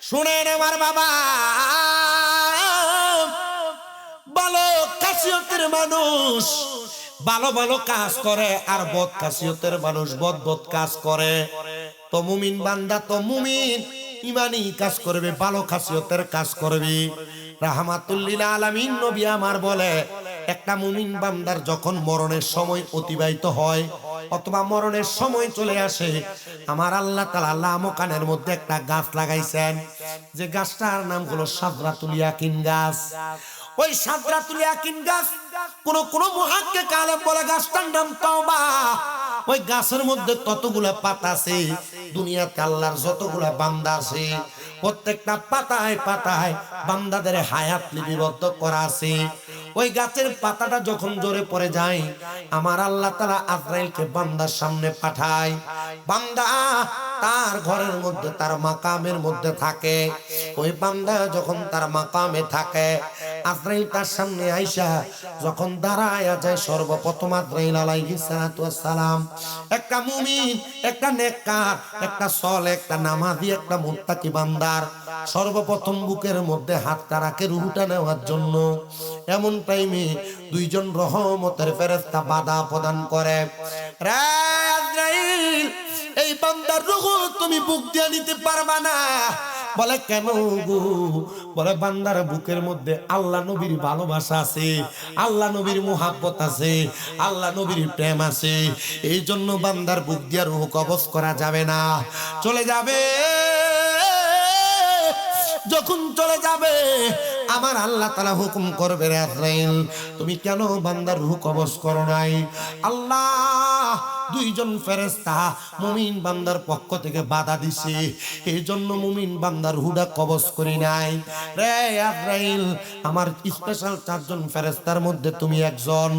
শুনেন আমার বাবা, ভালো খাসিয়তের মানুষ ভালো ভালো কাজ করে, আর বদ খাসিয়তের মানুষ বদ বদ কাজ করে। তো মুমিন বান্দা তো মুমিন ইমানি কাজ করবে, ভালো খাসিয়তের কাজ করবে। রাহমাতুল লিল আলামিন নবী আমার বলে, একটা মুমিন বান্দার যখন মরণের সময় অতিবাহিত হয় অথবা মরণের সময় চলে আসে, আমার আল্লাহ তাআলা লামকানের মধ্যে একটা গাছ লাগাইছেন, যে গাছটার নাম হলো সাদরাতুল ইয়াকিন গাছ। ওই সাদরাতুল ইয়াকিন গাছ কোন মুহাক্কিক আলেম বলে গাছটার নাম তওবা। ওই গাছের মধ্যে ততগুলা পাতা আছে, দুনিয়াতে আল্লাহর যতগুলা বান্দা আছে প্রত্যেকটা পাতায় পাতায় বান্দাদের হায়াত লিপিবদ্ধ করা আছে। ওই গাছের পাতাটা যখন জোরে পড়ে যায়, আমার আল্লাহ তাআলা আজরাইলকে বান্দার সামনে পাঠায়। বান্দা তার ঘরের মধ্যে তার মাকামের মধ্যে থাকে। ওই বান্দা যখন তার মাকামে থাকে, আজরাইল তার সামনে আইসা যখন দাঁড়ায়া যায়, সর্বপ্রথম আজরাইল আলাইহিস সালাতু ওয়াস সালাম একটা মুমিন, একটা নেককার, একটা সলে, একটা নামাজি, একটা মুত্তাকি বান্দার সর্বপ্রথম বুকের মধ্যে হাতটা রাখে রূহটা নেওয়ার জন্য। এমন টাইমে দুইজন রহমতের ফেরেশতা বাধা প্রদান করে, রে আজরাইল, এই বান্দার রূহ তুমি বুক দিয়ে নিতে পারবা না। বলে কেন গো? বলে বান্দার বুকের মধ্যে আল্লাহ নবীর ভালোবাসা আছে, আল্লাহ নবীর মুহাব্বত আছে, আল্লাহ নবীর প্রেম আছে, এই জন্য বান্দার বুক দিয়ে রূহ কবজ করা যাবে না। চলে যাবে, যখন চলে যাবে আমার আল্লাহ তাআলা হুকুম করবে, রে আজরাইল, তুমি কেন বান্দার রূহ কবজ করো নাই? আল্লাহ দুইজন ফেরেশতা মুমিন বান্দার পক্ষ থেকে বাধা দিছে, এই জন্য মুমিন বান্দার রূহটা কবজ করি নাই। রে আজরাইল, আমার স্পেশাল চারজন ফেরেশতার মধ্যে তুমি একজন।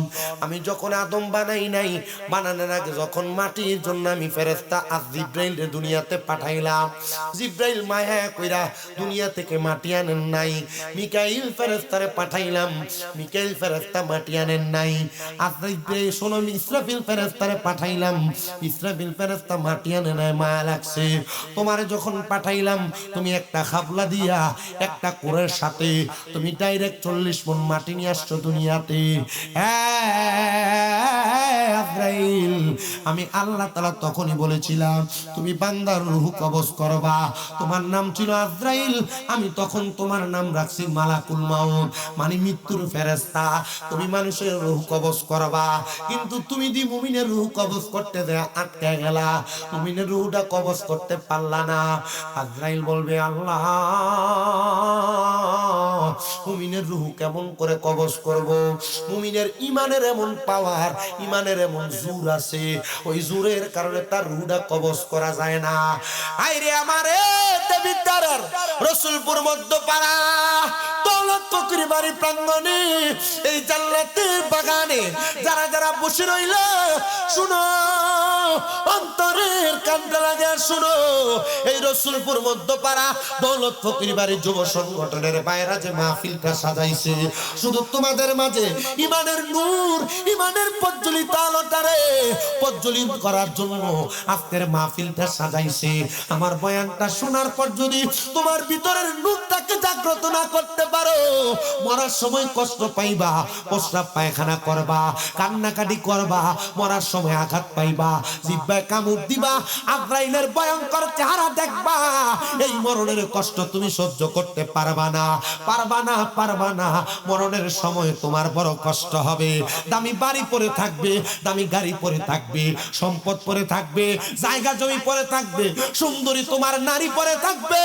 আমি যখন আদম বানাই নাই, বানানোর আগে যখন মাটির জন্য আমি ফেরেশতা জিবরাইল রে দুনিয়াতে পাঠাইলাম, জিবরাইল মায়া কইরা দুনিয়া থেকে মাটি আনেন নাই। মিকাইল ফেরেশতারে পাঠাইলাম, মিকাইল ফেরেশতা মাটি আনেন নাই। আজরাইল শোনো, ইসরাফিল ফেরেশতারে পাঠাইলাম, ইসরাফিল ফেরেশতা মাটি আনে নাই, মায়া লাগছে। তোমারে যখন পাঠাইলাম, তুমি একটা খাবলা দিয়া একটা কোরের সাথে তুমি ডাইরেক্ট 40 মণ মাটি নিয়ে আসছো দুনিয়াতে। আজরাইল, আমি আল্লাহ তাআলা তখনই বলেছিলাম তুমি বান্দার রূহ কবজ করবা। তোমার নাম ছিল আজরাইল, আমি তখন তোমার নাম রাখছি মালাকুল মাউত, মানে মৃত্যুর ফেরেশতা। তুমি মানুষের রূহ কবজ করবা, কিন্তু তুমি দি মুমিনের রূহ কবজ করতে দেয়া আটকে গেলা, মুমিনের রূহটা কবজ করতে পারলা না। আজরাইল বলবে, আল্লাহ, মুমিনের রূহ কেমন করে কবজ করব? মুমিনের ইমানের এমন পাওয়ার, ইমানের এমন জোর আছে, ওই জোরের কারণে তার রূহটা কবজ করা যায় না। আইরে আমারে দেবিদ্দারের রসুলপুর মধ্যপাড়া দৌলত ফকির বাড়ি প্রাঙ্গণে এই জান্নাতের বাগানে যারা যারা বসে রইল, শুনো, অন্তরের কানটা লাগে শুনো। এই রসুলপুর মধ্যপাড়া দৌলত ফকির বাড়ি যুব সংগঠনের বাইরা যে মাহফিলটা সাজাইছে, শুধু তোমাদের মাঝে ইমানের নূর, ইমানের প্রজ্বলিত আলোটারে প্রজ্বলিত করার জন্য আজকের মাহফিলটা সাজাইছে। আমার বয়ানটা শোনার পর যদি তোমার ভিতরের নূরটাকে জাগ্রত না করতে পারো, মরার সময় কষ্ট পাইবা, প্রস্রাব পায়খানা করবা, কান্নাকাটি করবা, মরার সময় আঘাত পাইবা, জিহ্বায় কামড় দিবা, আজরাইলের ভয়ঙ্কর চেহারা দেখবা। এই মরণের কষ্ট তুমি সহ্য করতে পারবা না, পারবা না, পারবা না। মরণের সময় তোমার বড় কষ্ট হবে। দামি বাড়ি পড়ে থাকবে, দামি গাড়ি পড়ে থাকবে, সম্পদ পড়ে থাকবে, জায়গা জমি পড়ে থাকবে, সুন্দরী তোমার নারী পড়ে থাকবে,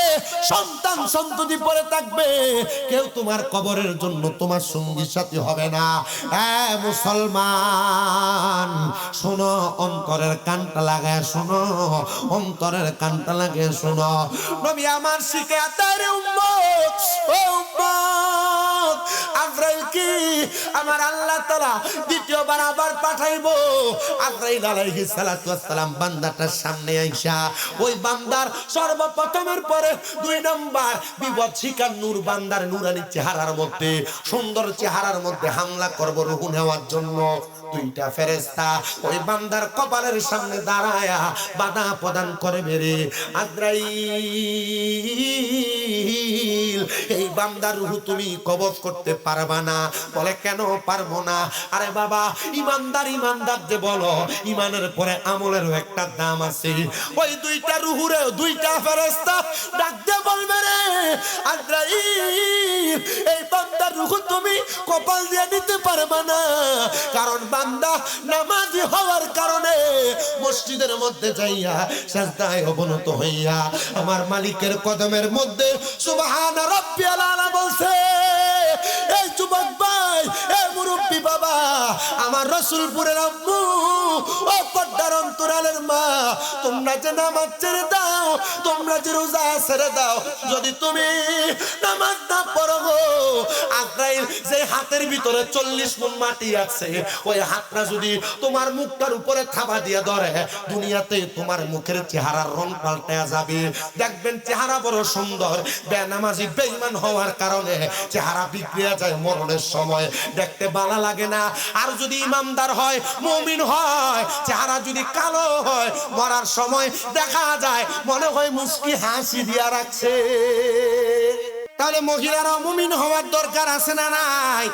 সন্তান সন্ততি পড়ে থাকবে, কেউ তোমার কবরের জন্য তোমার সঙ্গী সাথী হবে না। মুসলমান শোনো, অন্তরের কানটা লাগায় শোনো, অন্তরের কানটা লাগে শোনো। নবী আমার শিখায়, উম্মত, ও উম্মত, আজরাইল কি আমার আল্লাহ তাআলা দ্বিতীয়বার আবার পাঠাইবো। আজরাইল আলাইহিস সালাতু ওয়াস সালাম বান্দাটার সামনে আইসা ওই বান্দার সর্বপ্রথমের পরে 2 নাম্বার বিবৎসিকার নূর বান্দার নুরানি চেহারার মধ্যে, সুন্দর চেহারার মধ্যে হামলা করব রূহ নেওয়ার জন্য। 2টা ফেরেশতা ওই বান্দার কপালের সামনে দাঁড়ায়া বাধা প্রদান করে বেরে। আজরাইল এই বান্দার রূহ তুমি কবজ করতে পারবা না। বলে কেন পারবো না? আরে বাবা ইমানদার ইমানদার যে বলো, ইমানের পরে আমলেরও একটা দাম আছে। ওই 2টা রূহরে 2টা ফেরেশতা ডাক দিয়ে বলবে রে আজরাইল এই বান্দার রূহ তুমি কপাল দিয়ে নিতে পারবা না, কারণ বান্দা নামাজি হওয়ার কারণে মসজিদের মধ্যে যাইয়া সিজদায় অবনত হইয়া আমার মালিকের কদমের মধ্যে সুবহান রাব্বিয়াল আলা বলছে। এই যুবক ভাই, এই মুরব্বি বাবা, আমার রাসূলপুরের আম্মু, ও পর্দার অন্তরালের মা, তোমরা যে নামাজ ছেড়ে দাও, তোমরা যে রোজা ছেড়ে দাও, যদি তুমি নামাজ না পড়ো গো, আজরাইল যে হাতের ভিতরে 40 মণ মাটি আছে, ওই হাতটা যদি তোমার মুখটার উপরে থাবা দিয়ে ধরে, দুনিয়াতে তোমার মুখের চেহারার রং পাল্টে যাবে। দেখবেন চেহারা বড় সুন্দর, বেনামাজি বেঈমান হওয়ার কারণে চেহারা বিগড়ে যায় মরণের সময়, দেখতে ভালো লাগে না। আর যদি ইমানদার হয়, মুমিন হয়, চেহারা যদি কালো হয়, মরার সময় দেখা যায় মনে হয় মুস্কি হাসি দিয়া রাখছে। তাহলে মহিলারা মুমিন হওয়ার দরকার আছে না নাই?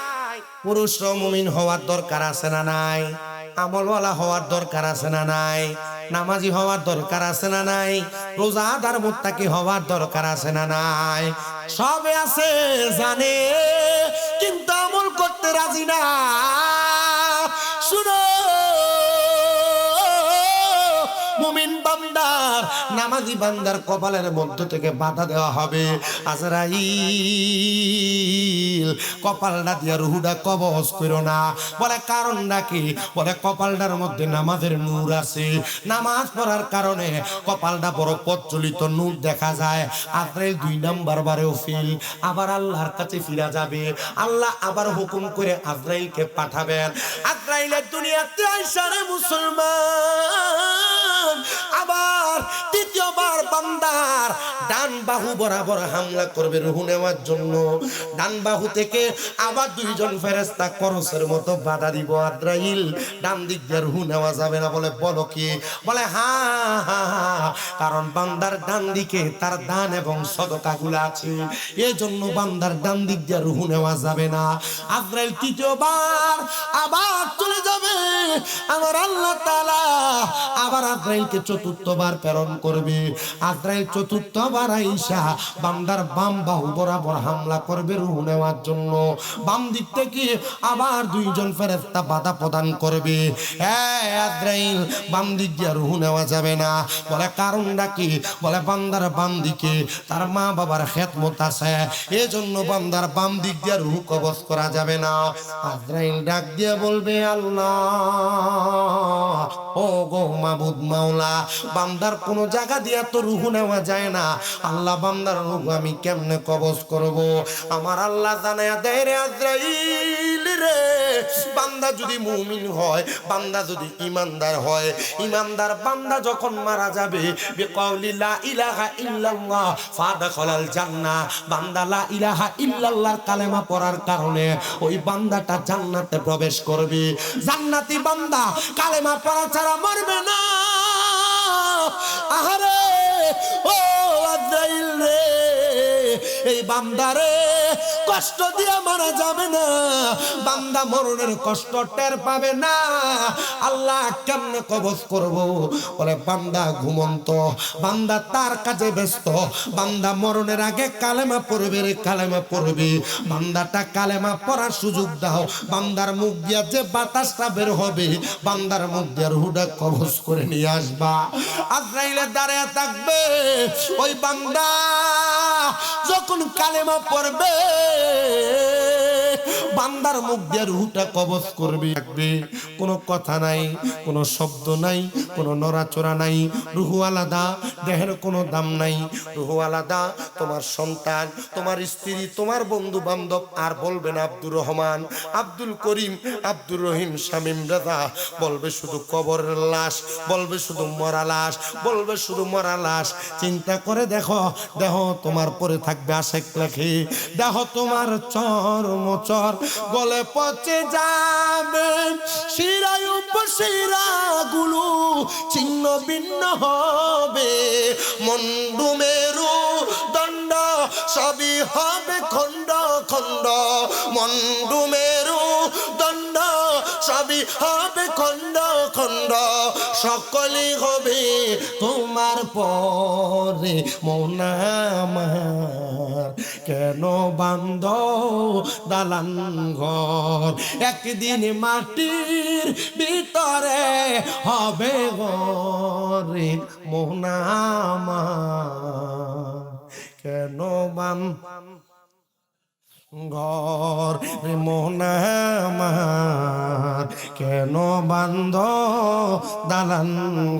পুরুষরা মুমিন হওয়ার দরকার আছে না নাই? আমলওয়ালা হওয়ার দরকার আছে না নাই? নামাজি হওয়ার দরকার আছে না নাই? রোজাদার মুত্তাকি হওয়ার দরকার আছে না নাই? সবে আছে জানে, কিন্তু আমল করতে রাজি না। শুনো মুমিন বান্দার, নামাজি বান্দার কপালের মধ্য থেকে বাধা দেওয়া হবে। আজরাইল কপালটা দিয়া রুহুটা কবজ করো না। বলে কারণটা কি? বলে কপালটার মধ্যে নামাজের নূর আছে, নামাজ পড়ার কারণে কপালটা বড় প্রজ্বলিত নূর দেখা যায়। আজরাইল 2 নাম্বার বারেও ফিল আবার আল্লাহর কাছে ফিরা যাবে। আল্লাহ আবার হুকুম করে আজরাইলকে পাঠাবেন। আজরাইলের দুনিয়াতে আইসা রে মুসলমান, আবার দ্বিতীয়বার বান্দার ডান বাহু বরাবর হামলা করবে রূহ নেওয়ার জন্য। ডান বাহু থেকে আবার 2 জন ফেরেশতা করসের মতো বাধা দিব। আজরাইল ডান দিক দিয়ে রূহ নেওয়া যাবে না। বলে বলো কি? বলে হ্যাঁ, কারণ বান্দার ডান দিকে তার দান এবং সদকাগুলো আছে, এই জন্য বান্দার ডান দিক দিয়ে রূহ নেওয়া যাবে না। আজরাইল তৃতীয়বার আবার চলে যাবে। আমার আল্লাহ তাআলা আবার আজরাইলকে 4বার প্রেরণ করবে। আজরাইল 4বার আইসা বান্দার বাম বাহু বরাবর হামলা করবে রূহ নেওয়ার জন্য। বাম দিক থেকে আবার 2 জন ফেরেশতা বাধা প্রদান করবে। আজরাইল বাম দিক দিয়ে রূহ নেওয়া যাবে না। বলে কারণটা কি? বলে বান্দার বাম দিকে তার মা বাবার খেদমত আছে, এই জন্য বান্দার বাম দিক দিয়ে রূহ কবজ করা যাবে না। আজরাইল ডাক দিয়ে বলবে আল্লাহ, ও গো মাবুদ মাওলা, বান্দার কোন জায়গা দিয়া তো রূহ নেওয়া যায় না। আল্লাহ বান্দার রূহ আমি কেমনে কবজ করব? আমার আল্লাহ জানায়া দেয় রে আজরাইল রে, বান্দা যদি মুমিন হয়, বান্দা যদি ইমানদার হয়, ইমানদার বান্দা যখন মারা যাবে বিকাউলি লা ইলাহা ইল্লাল্লাহ ফাদাখালাল জান্নাহ, বান্দা লা ইলাহা ইল্লাল্লাহর কালেমা পড়ার কারণে ওই বান্দাটা জান্নাতে প্রবেশ করবে। জান্নাতি বান্দা কালেমা পড়া ছাড়া মরবে না। আহারে ও আজরাইল রে, এই বান্দারে কষ্ট দিয়ে মারা যাবে না। বান্দা মরণের কষ্ট টের পাবে না। আল্লাহ কেমনে কবজ করব? বলে বান্দা ঘুমন্ত, বান্দা তার কাজে ব্যস্ত, বান্দা মরণের আগে কালেমা পড়বে রে, কালেমা পড়বে। বান্দাটা কালেমা পড়ার সুযোগ দাও। বান্দার মুখ দিয়া যে বাতাসটা বের হবে, বান্দার মুখ দিয়ে রুহুটা কবজ করে নিয়ে আসবা। আজরাইলে দাঁড়িয়ে থাকবে। ওই বান্দা যখন কালেমা পড়বে, বান্দার মুখ দিয়ে রুহটা কবজ করবে, কোনো কথা নাই, কোনো শব্দ নাই, কোনো নড়াচড়া নাই। রুহু আলাদা, দেহের কোনো দাম নাই। রুহু আলাদা, তোমার সন্তান, তোমার স্ত্রী, তোমার বন্ধু বান্ধব আর বলবে না আব্দুর রহমান, আব্দুল করিম, আব্দুর রহিম, শামীম, রাজা, বলবে শুধু কবরের লাশ, বলবে শুধু মরা লাশ, বলবে শুধু মরা লাশ। চিন্তা করে দেখো, দেহ তোমার পরে থাকবে আশেক লেখে, দেহ তোমার চর্মচর গলে পচে যাবে, শিরায় উপশিরাগুলো ছিন্ন ভিন্ন হবে, মন্ডু মেরু দণ্ড সবই হবে খণ্ড খণ্ড, মন্ডু মেরু দণ্ড সবই হবে খণ্ড খণ্ড, সকলেই হবে তোমার পরে। মন আমার কেন বান্ধ দালান ঘর, একদিন মাটির ভিতরে হবে ঘরে। মন আমার কেন বান্ধ ঘর, মন আমার কেন বান্ধ দালান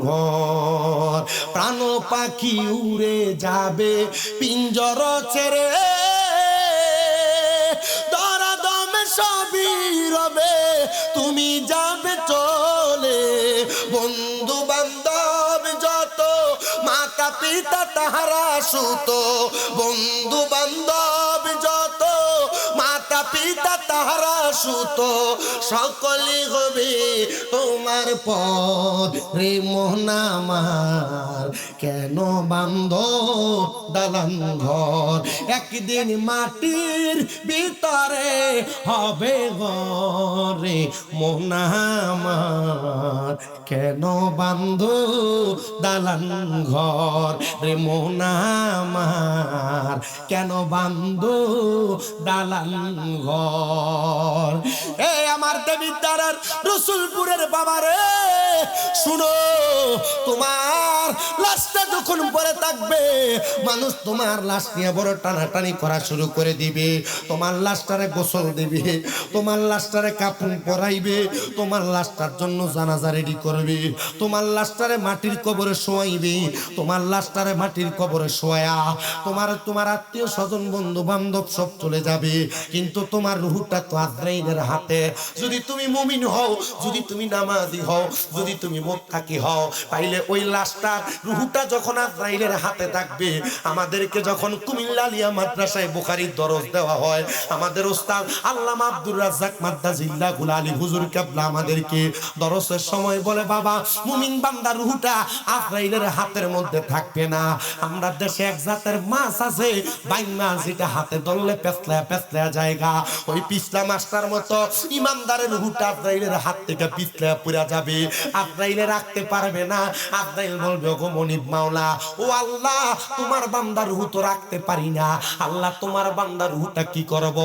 ঘর, প্রাণ পাখি উড়ে যাবে পিঞ্জর ছেড়ে, ধরা দমে সবই রবে, তুমি যাবে চলে, বন্ধু বান্ধব যত মাতা পিতা তাহারা সুত, বন্ধু বান্ধব যত মাতা পিতা তাহারা সুত, সকলে হবে তোমার পর। রে মন আমার কেন বান্ধ দালান ঘর, একদিন মাটির ভিতরে হবে ঘরে। মন আমার কেন বান্ধ দালান ঘর, রে মন আমার কেন বান্ধ দালান ঘর। এ আমার দেবিদ্বারের রসুলপুরের বাবারে শুনো, তোমার লাশটা যখন পরে থাকবে, মানুষ তোমার লাশ নিয়ে বড় টানাটানি করা শুরু করে দিবে, তোমার লাশটারে গোসল দিবে, তোমার লাশটারে কাপড় পরাইবে, তোমার লাশটার জন্য জানাজা রেডি করবে, তোমার লাশটারে মাটির কবরে শোয়াইবে, তোমার লাশটারে মাটির কবরে শোয়া, তোমার আত্মীয় স্বজন বন্ধু বান্ধব সব চলে যাবে, কিন্তু তোমার রুহটা তো আজরাইলের হাতে। যদি তুমি মুমিন হও, যদি তুমি নামাজি হও, যদি তুমি মুত্তাকি হও, তাইলে ওই লাশটার রুহটা যখন আজরাইলের হাতে থাকবে, আমাদেরকে যখন কুমিল্লা আলিয়া মাদ্রাসায় বুখারীর দরস দেওয়া হয়, আমাদের ওস্তাদ আল্লামা আব্দুর রাজ্জাক মাদ্দাজিল্লাহুল আলী হুজুর কেবলা আমাদেরকে দরসের সময় বলে, বাবা মুমিন বান্দার রুহটা আজরাইলের হাতের মধ্যে থাকবে না। আমরা দেশে এক জাতের মাছ আছে, বাইং মাছ, যেটা হাতে ধরলে পেছলা পেছলা জায়গা, ওই পিছলা মাছটার মতো ইমানদারের রুহটা আজরাইলের হাত থেকে পিছলা পুরা যাবে, আজরাইলে রাখতে পারবে না। আজরাইল বলবে, ওগো মনিব মাওলা, ও আল্লাহ, তোমার বান্দার রুহ তো রাখতে পারি না, আল্লাহ তোমার বান্দার রুহটা কি করব?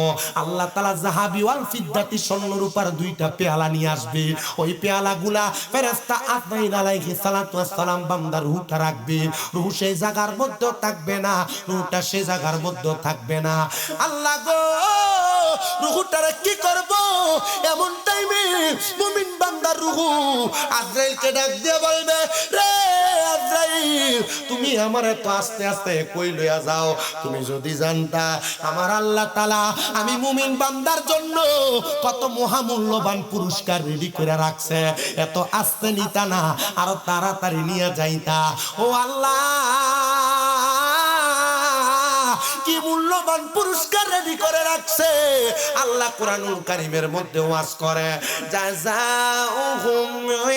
আল্লাহ তাআলা যাহাবি ওয়াল ফিদ্দাতি, স্বর্ণ রূপার দুইটা পেয়ালা নিয়ে আসবে, ওই পেয়ালাগুলা ফেরেশতা আজরাইল আলাইহিস সালাতু ওয়াস সালাম বান্দার রুহটা রাখবে, রুহ সেই জায়গার মধ্যে থাকবে না, রুহটা সেই জায়গার মধ্যে থাকবে না। আল্লাহ গো, রুহটারে কি করব? এমন টাইমে মুমিন বান্দার রুহ আজরাইলকে ডাক দিয়ে বলবে, রে আজরাইল, তুমি আমারে তো আস্তে আস্তে কই লইয়া যাও, তুমি যদি জানতা আমার আল্লাহ তাআলা আমি মুমিন বান্দার জন্য কত মহামূল্যবান পুরস্কার রেডি করে রাখছে, এত আস্তে নিতা না, আরো তাড়াতাড়ি নিয়ে যাইতা। ও আল্লাহ, কি মূল্যবান পুরস্কার রেডি করে রাখছে। আল্লাহ কোরআনুল কারীমের মধ্যে ওয়াজ করে, জাযাউহুম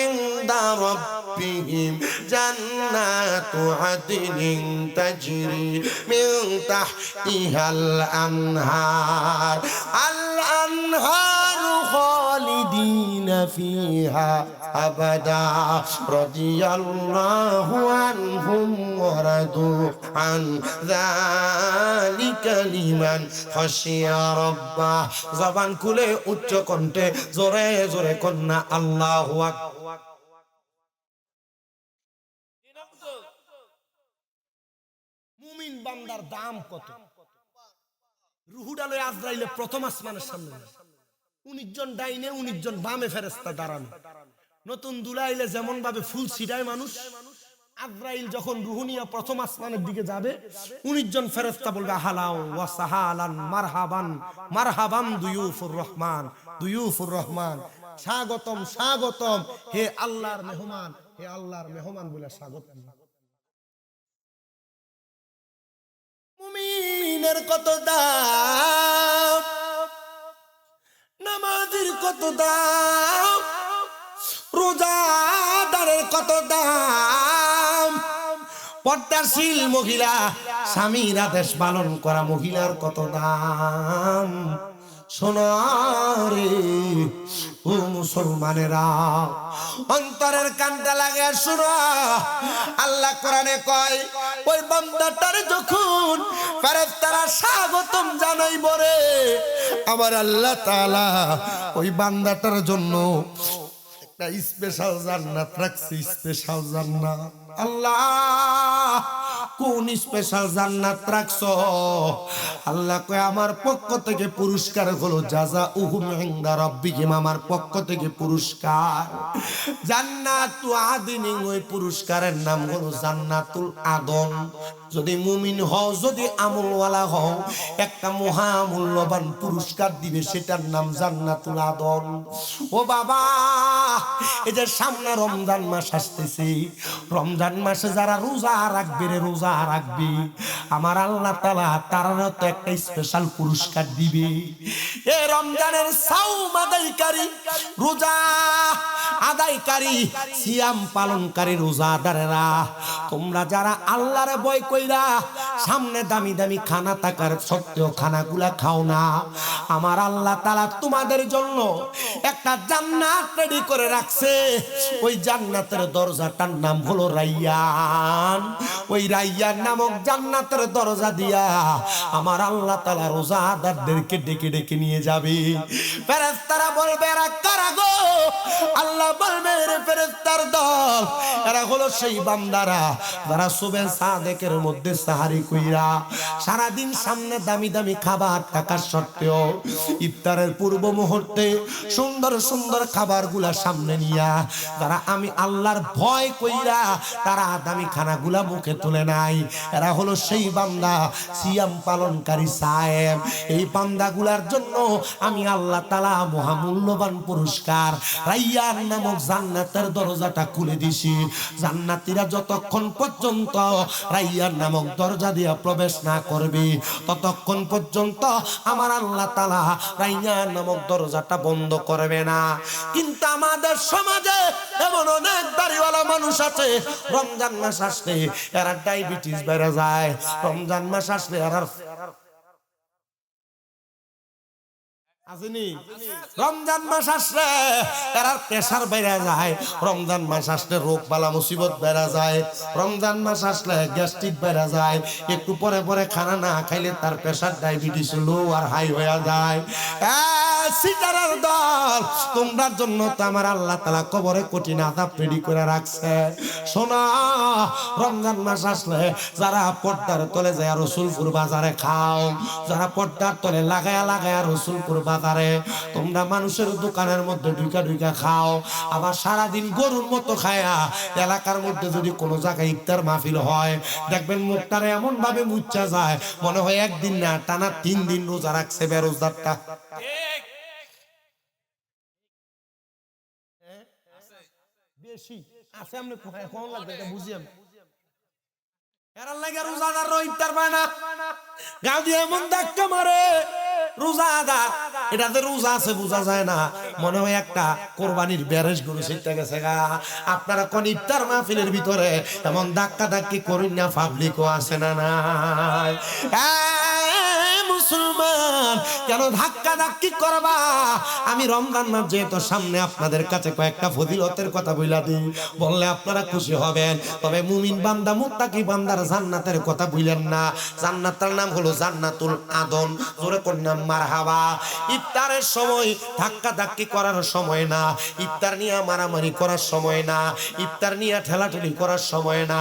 ইনদা রাব্বিহিম জান্নাতু আদনিন তাজরি মিন তাহতিহাল আনহার, আল আনহারু খালিদিনা ফিহা আবাদা, রাদিয়াল্লাহু আনহুম ওয়া রাদু আন, যালিকা লিমান খাশিয়া রাব্বাহ। জবান খুলে উচ্চ কণ্ঠে জোরে জোরে কন্যা আল্লাহু আকবার। মুমিন বান্দার দাম কত? রুহুটা লয়ে আজরাইলে প্রথম আসমানের সামনে 19 জন ডাইনে 19 জন বামে ফেরেশতা দাঁড়ানো। নতুন দুলাইলে যেমন ভাবে ফুল ছিটায় মানুষ, আজরাইল যখন রুহু নিয়ে প্রথম আসমানের দিকে যাবে 19 জন ফেরেশতা বলবে হালাও ওয়া সাহালান মারহাবান মারহাবান দুয়ুফুর রহমান, দুয়ুফুর রহমান, স্বাগতম স্বাগতম হে আল্লাহর মেহমান, হে আল্লাহর মেহমান বলে স্বাগতম। মুমিনের কত দাম, নামাজের কত দাম, রোজাদারের কত দাম, পর্দাশীল মহিলা স্বামীর আদেশ পালন করা মহিলার কত দাম। সোনারে ও মুসলমানেরা, অন্তরের কানটা লাগে শোনো। আল্লাহ কোরআনে কয় ওই বান্দাটার যখন ফেরেশতারা স্বাগতম জানাইব রে, আমার আল্লাহ তাআলা ওই বান্দাটার জন্য একটা স্পেশাল জান্নাত রাখছে, স্পেশাল জান্নাত। আল্লাহ কোন স্পেশাল জান্নাত রাখছো? আল্লাহ কয় আমার পক্ষ থেকে পুরস্কার হলো জাযাউহুম ইনদা রাব্বিহিম, আমার পক্ষ থেকে পুরস্কার জান্নাতু আদিন। ওই পুরস্কারের নাম হলো জান্নাতুল আদন। যদি মুমিন হও, যদি আমলওয়ালা হও, একটা মহামূল্যবান পুরস্কার দিবে, সেটার নাম জান্নাতুল আদন। ও বাবা, এই যে সামনে রমজান মাস আসতেছে, রমজান মাসে যারা রোজা রাখবে রে, রোজা রাখবে, আমার আল্লাহ তাআলা তারা তো একটা স্পেশাল পুরস্কার দিবে। এই রমজানের সাওম আদায়কারী, রোজা আদায়কারী, সিয়াম পালনকারী রোজাদারেরা, তোমরা যারা আল্লাহরে ভয় কইরা সামনে দামি দামি খানা থাকার সত্ত্বেও খানাগুলা খাও না, আমার আল্লাহ তাআলা তোমাদের জন্য একটা জান্নাত রেডি করে রাখছে। ওই জান্নাতের দরজাটার নাম হলো রাইয়ান। ওই রাইয়ান নামক জান্নাতের দরজা দিয়া আমার আল্লাহ তাআলা রোজাদারদেরকে ডেকে ডেকে নিয়ে যাবে। ফেরেশতারা বলবে এরা কারা গো? আল্লাহ বলবে রে ফেরেশতার দল, এরা হলো সেই বান্দারা যারা সুবহে সাদেকের মধ্যে সাহারি কইরা সারাদিন সামনে দামি দামি খাবার থাকার সত্ত্বেও ইফতারের পূর্ব মুহূর্তে সুন্দর সুন্দর খাবারগুলা সামনে নিয়া যারা আমি আল্লাহর ভয় কইরা তারা দামি খানাগুলা মুখে তুলে নাই, এরা হলো সেই বান্দা সিয়াম পালনকারী সায়েম। এই বান্দাগুলার জন্য আমি আল্লাহ তাআলা মহামূল্যবান পুরস্কার রাইয়ান নামক জান্নাতের দরজাটা খুলে দিছি। জান্নাতীরা যতক্ষণ পর্যন্ত রাইয়ান নামক দরজা দিয়ে প্রবেশ না করবে, ততক্ষণ পর্যন্ত আমার আল্লাহ তাআলা রাইয়ান নামক দরজাটা বন্ধ করবে না। কিন্তু আমাদের সমাজে এমন অনেক দাড়িওয়ালা মানুষ আছে, রমজান মাস আসলে এরা ডায়াবেটিস বেড়ে যায়, রমজান মাস আসলে এরা আসেনি, রমজান মাস আসলে এরা প্রেসার বেড়ে যায়, রমজান মাস আসলে রোগ বালা মুসিবত বেড়ে যায়, রমজান মাস আসলে গ্যাস্ট্রিক বেড়ে যায়, একটু পরে পরে খানা না খাইলে তার প্রেসার ডায়াবেটিস লো আর হাই হয়ে যায়। সিটারের দল, তোমরার জন্য তো আমার আল্লাহ তাআলা কবরে কঠিন আযাব রেডি করে রাখছে। শোনা, রমজান মাস আসলে যারা পর্দার তলে যায় রসুলপুর বাজারে খাও, যারা পর্দার তলে লাগায়া লাগায়া রসুলপুর বাজারে তোমরা মানুষের দোকানের মধ্যে ঢুকা ঢুকা খাও, আবার সারাদিন গরুর মতো খায়া এলাকার মধ্যে যদি কোনো জায়গায় ইফতার মাহফিল হয়, দেখবেন মুখটারে এমন ভাবে মুচ্ছা যায় মনে হয় একদিন না টানা 3 দিন রোজা রাখছে বেরোজদারটা। বেশি আছে আমনে কোন লাগবে এটা বুঝি আমি। এরার লাগা রোজাদার ইফতার পায় না, গাও দিয়ে এমন ধাক্কা মারে রোজাদার, এটাতে রোজা আছে বোঝা যায় না, মনে হয় একটা কোরবানির বেরেশ গরু ছিটতে গেছে গা। আপনারা কোন ইফতার মাহফিলের ভিতরে এমন ধাক্কা ধাক্কি করেন না, পাবলিকও আছে না নাই? মুসলমান কেন ধাক্কা ধাক্কি করবা? আমি রমজান মাস যেহেতু সামনে আপনাদের কাছে কয়েকটা ফজিলতের কথা বইলা দিই, বললে আপনারা খুশি হবেন। তবে মুমিন বান্দা মুত্তাকি বান্দার জান্নাতের কথা বইলেন না। জান্নাতের নাম হলো জান্নাতুল আদন। জোরে কোন নাম মারহাবা। ইফতারের সময় ধাক্কা ধাক্কি করার সময় না, ইফতার নিয়ে মারামারি করার সময় না, ইফতার নিয়ে ঠেলাঠেলি করার সময় না।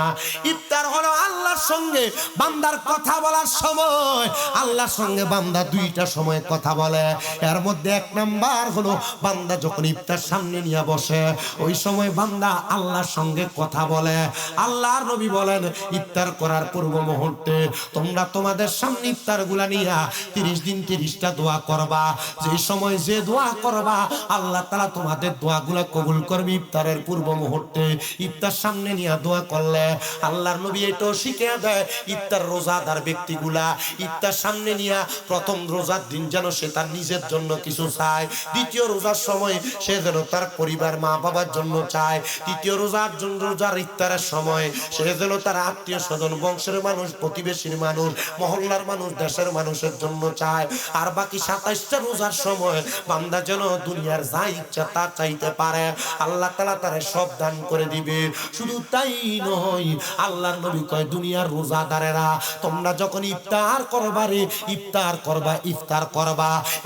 ইফতার হলো আল্লাহর আল্লাহর সঙ্গে বান্দার কথা বলার সময় আল্লাহর সঙ্গে বান্দা দুইটা সময় কথা বলে। এর মধ্যে এক নাম্বার হলো বান্দা যখন ইফতার সামনে নিয়ে বসে ওই সময় বান্দা আল্লাহর সঙ্গে কথা বলে। আল্লাহর নবী বলেন ইফতার করার পূর্ব মুহূর্তে তোমরা তোমাদের সামনে ইফতার গুলা নিয়া 30 দিন 30টা দোয়া করবা। যে সময় যে দোয়া করবা আল্লাহ তাআলা তোমাদের দোয়াগুলা কবুল করবে। ইফতারের পূর্ব মুহূর্তে ইফতার সামনে নিয়ে দোয়া করলে আল্লাহর নবী এটাও শিখিয়ে দেয় ইফতার রোজাদার ব্যক্তিগুলা ইফতার সামনে নিয়ে প্রথম রোজার দিন যেন সে তার নিজের জন্য কিছু চায়, দ্বিতীয় রোজার সময় সে যেন তার পরিবার মা বাবার জন্য চায়, তৃতীয় রোজার ইফতারের সময় সে যেন তার আত্মীয় স্বজন বংশের মানুষ প্রতিবেশীর মানুষ মহল্লার মানুষ দেশের মানুষের জন্য চায়। আর বাকি 27টা রোজার সময় বান্দা যেন দুনিয়ার যা ইচ্ছা তা চাইতে পারে, আল্লাহ তাআলা তারে সব দান করে দিবে। শুধু তাই নয়, আল্লাহর নবী কয় দুনিয়ার রোজাদারেরা তোমরা যখন ইফতার করবা রে ইফতার করবা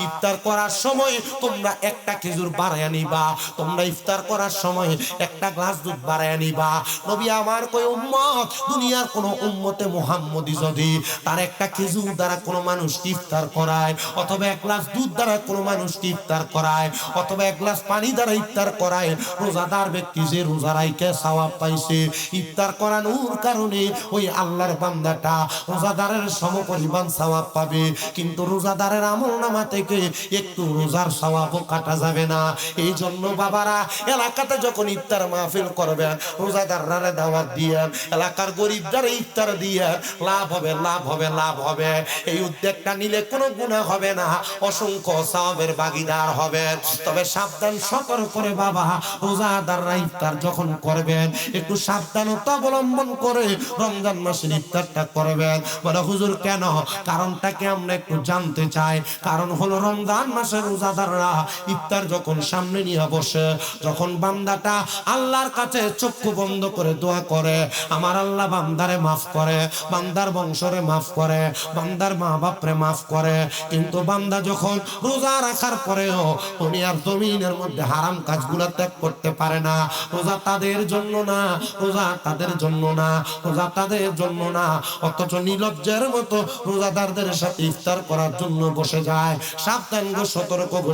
ইফতার করার সময় তোমরা একটা খেজুর বাড়ায় নিবা, তোমরা ইফতার করার সময় একটা গ্লাস দুধ বাড়ায় নিবা। নবী আমার কয় উম্মত দুনিয়ার কোন উম্মতে মুহাম্মদী যদি তার একটা খেজুর দ্বারা কোনো মানুষ ইফতার করায় অথবা এক গ্লাস দুধ দ্বারা কোনো মানুষ ইফতার করায় অথবা এক গ্লাস পানি দ্বারা ইফতার করায়, রোজাদার ব্যক্তি যে রোজা রাইখে সওয়াব পাইছে ইফতার করানোর কারণে ওই আল্লাহর বান্দাটা রোজাদারের সমপরিমাণ সওয়াব পাবে। কিন্তু রোজাদারের আমলনামা থেকে একটু রোজার সওয়াবও কাটা যাবে না। এই জন্য বাবারা এলাকাতে যখন ইফতার মাহফিল করবেন রোজাদাররা দাওয়াত দিয়ে এলাকার গরিবদের ইফতার দিয়ে লাভ হবে। এই উদ্যোগটা নিলে কোনো গুনাহ হবে না, অসংখ্য সওয়াবের ভাগীদার হবেন। তবে সাবধান সতর্ক করে বাবা রোজাদাররা ইফতার যখন করবেন একটু সাবধানতা অবলম্বন করে রমজান মাসের ইফতারটা করবেন। বলে হুজুর কেন? কারণটাকে আমরা একটু জানতে চাই। কারণ হলো রমজান মাসের রোজাদাররা ইফতার যখন সামনে নিয়ে বসে যখন বান্দাটা আল্লাহর কাছে চক্ষু বন্ধ করে দোয়া করে আমার আল্লাহ বান্দারে মাফ করে, বান্দার বংশরে মাফ করে, বান্দার মা বাপরে মাফ করে। কিন্তু বান্দা যখন রোজা রাখার পরেও উনি আর জমিনের মধ্যে হারাম কাজগুলো ত্যাগ করতে পারে না। রোজা তাদের জন্য না, রোজা তাদের জন্য না, রোজা তাদের জন্য না, অথচ নির্লজ্জের মতো রোজাদারদের সাথে ইফতার করার জন্য বসে যায়। সাবধান গো,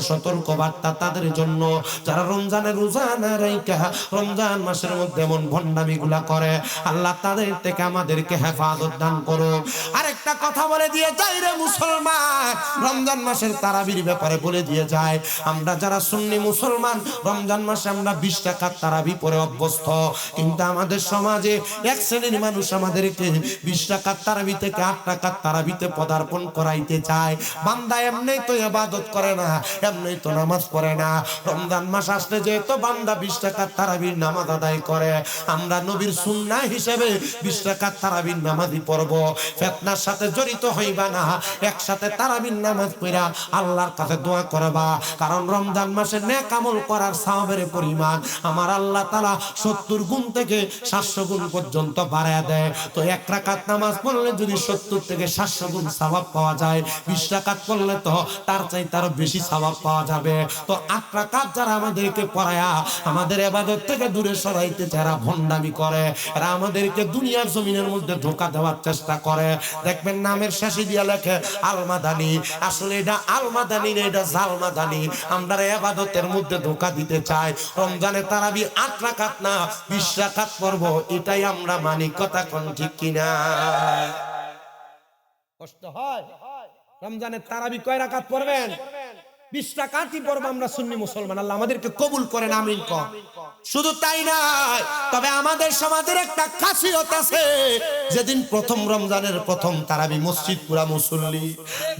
সতর্ক বার্তা তাদের জন্য যারা রমজানের রোজা না রাইখা রমজান মাসের মধ্যে এমন ভণ্ডামিগুলা করে। আল্লাহ তাদের থেকে আমাদেরকে হেফাজত দান করো। আরেকটা কথা বলে দিয়ে যাই রে মুসলমান, রমজান মাসের তারাবির ব্যাপারে বলে দিয়ে যায় আমরা যারা সুন্নি মুসলমান রমজান মাসে আমরা 20 টাকার তারাবি পরে অভ্যস্ত। কিন্তু আমাদের সমাজে এক শ্রেণীর মানুষ আমাদেরকে 20 টাকার তারাবি থেকে 8 টাকার তারাবিতে পদার্পণ করাইতে চায়। বান্দা এমনি তো ইবাদত করে না, এমনি তো নামাজ পড়ে না। রমজান মাস আসলে যেহেতু বান্দা 20 টাকার তারাবির নামাজ আদায় করে, আমরা নবীর সুন্নাহ হিসেবে 20 টাকার তারাবির নামাজই পড়ব। ফিতনার সাথে জড়িত হইবা না, একসাথে তারাবির নামাজ পড়া আল্লাহর কাছে দোয়া করবা। কারণ রমজান মাসে নেক আমল করার সওয়াবের পরিমাণ আমার আল্লাহ তাআলা 70 গুণ থেকে 700 গুণ পর্যন্ত বাড়ায় দেয়। তো এক রাকাত নামাজ পড়লে যদি 70 থেকে 700 গুণ সওয়াব পাওয়া যায়, 20 রাকাত পড়লে তো তার চাইতে আরো বেশি সওয়াব পাওয়া যাবে। তো 8 রাকাত যারা আমাদেরকে পড়ায়া আমাদের ইবাদত থেকে দূরে সরাইতে যারা ভণ্ডামি করে, এরা আমাদেরকে দুনিয়ার জমিনের মধ্যে ধোঁকা দেওয়ার চেষ্টা করে। দেখবেন নামের শেষে দিয়া লেখে আল মাদানী, আসলে এটা আল মাদানী না, এটা জাল মাদানী। আমরা ইবাদতের মধ্যে ধোঁকা দিতে চাই। রমজানে তারাবি 8 রাকাত না 20 রাকাত পড়ব, এটাই আমরা মানি। কথা কোন ঠিক কিনা? কষ্ট হয়? রমজানের তারাবি কয় রাকাত পড়বেন? 20 রাকাতই পড়ব আমরা সুন্নি মুসলমান। আল্লাহ আমাদেরকে কবুল করেন, আমিন কর। শুধু তাই নয়, তবে আমাদের সমাজের একটা খাসিয়ত আছে। যেদিন প্রথম রমজানের প্রথম তারাবি মসজিদ পুরা মুসল্লি,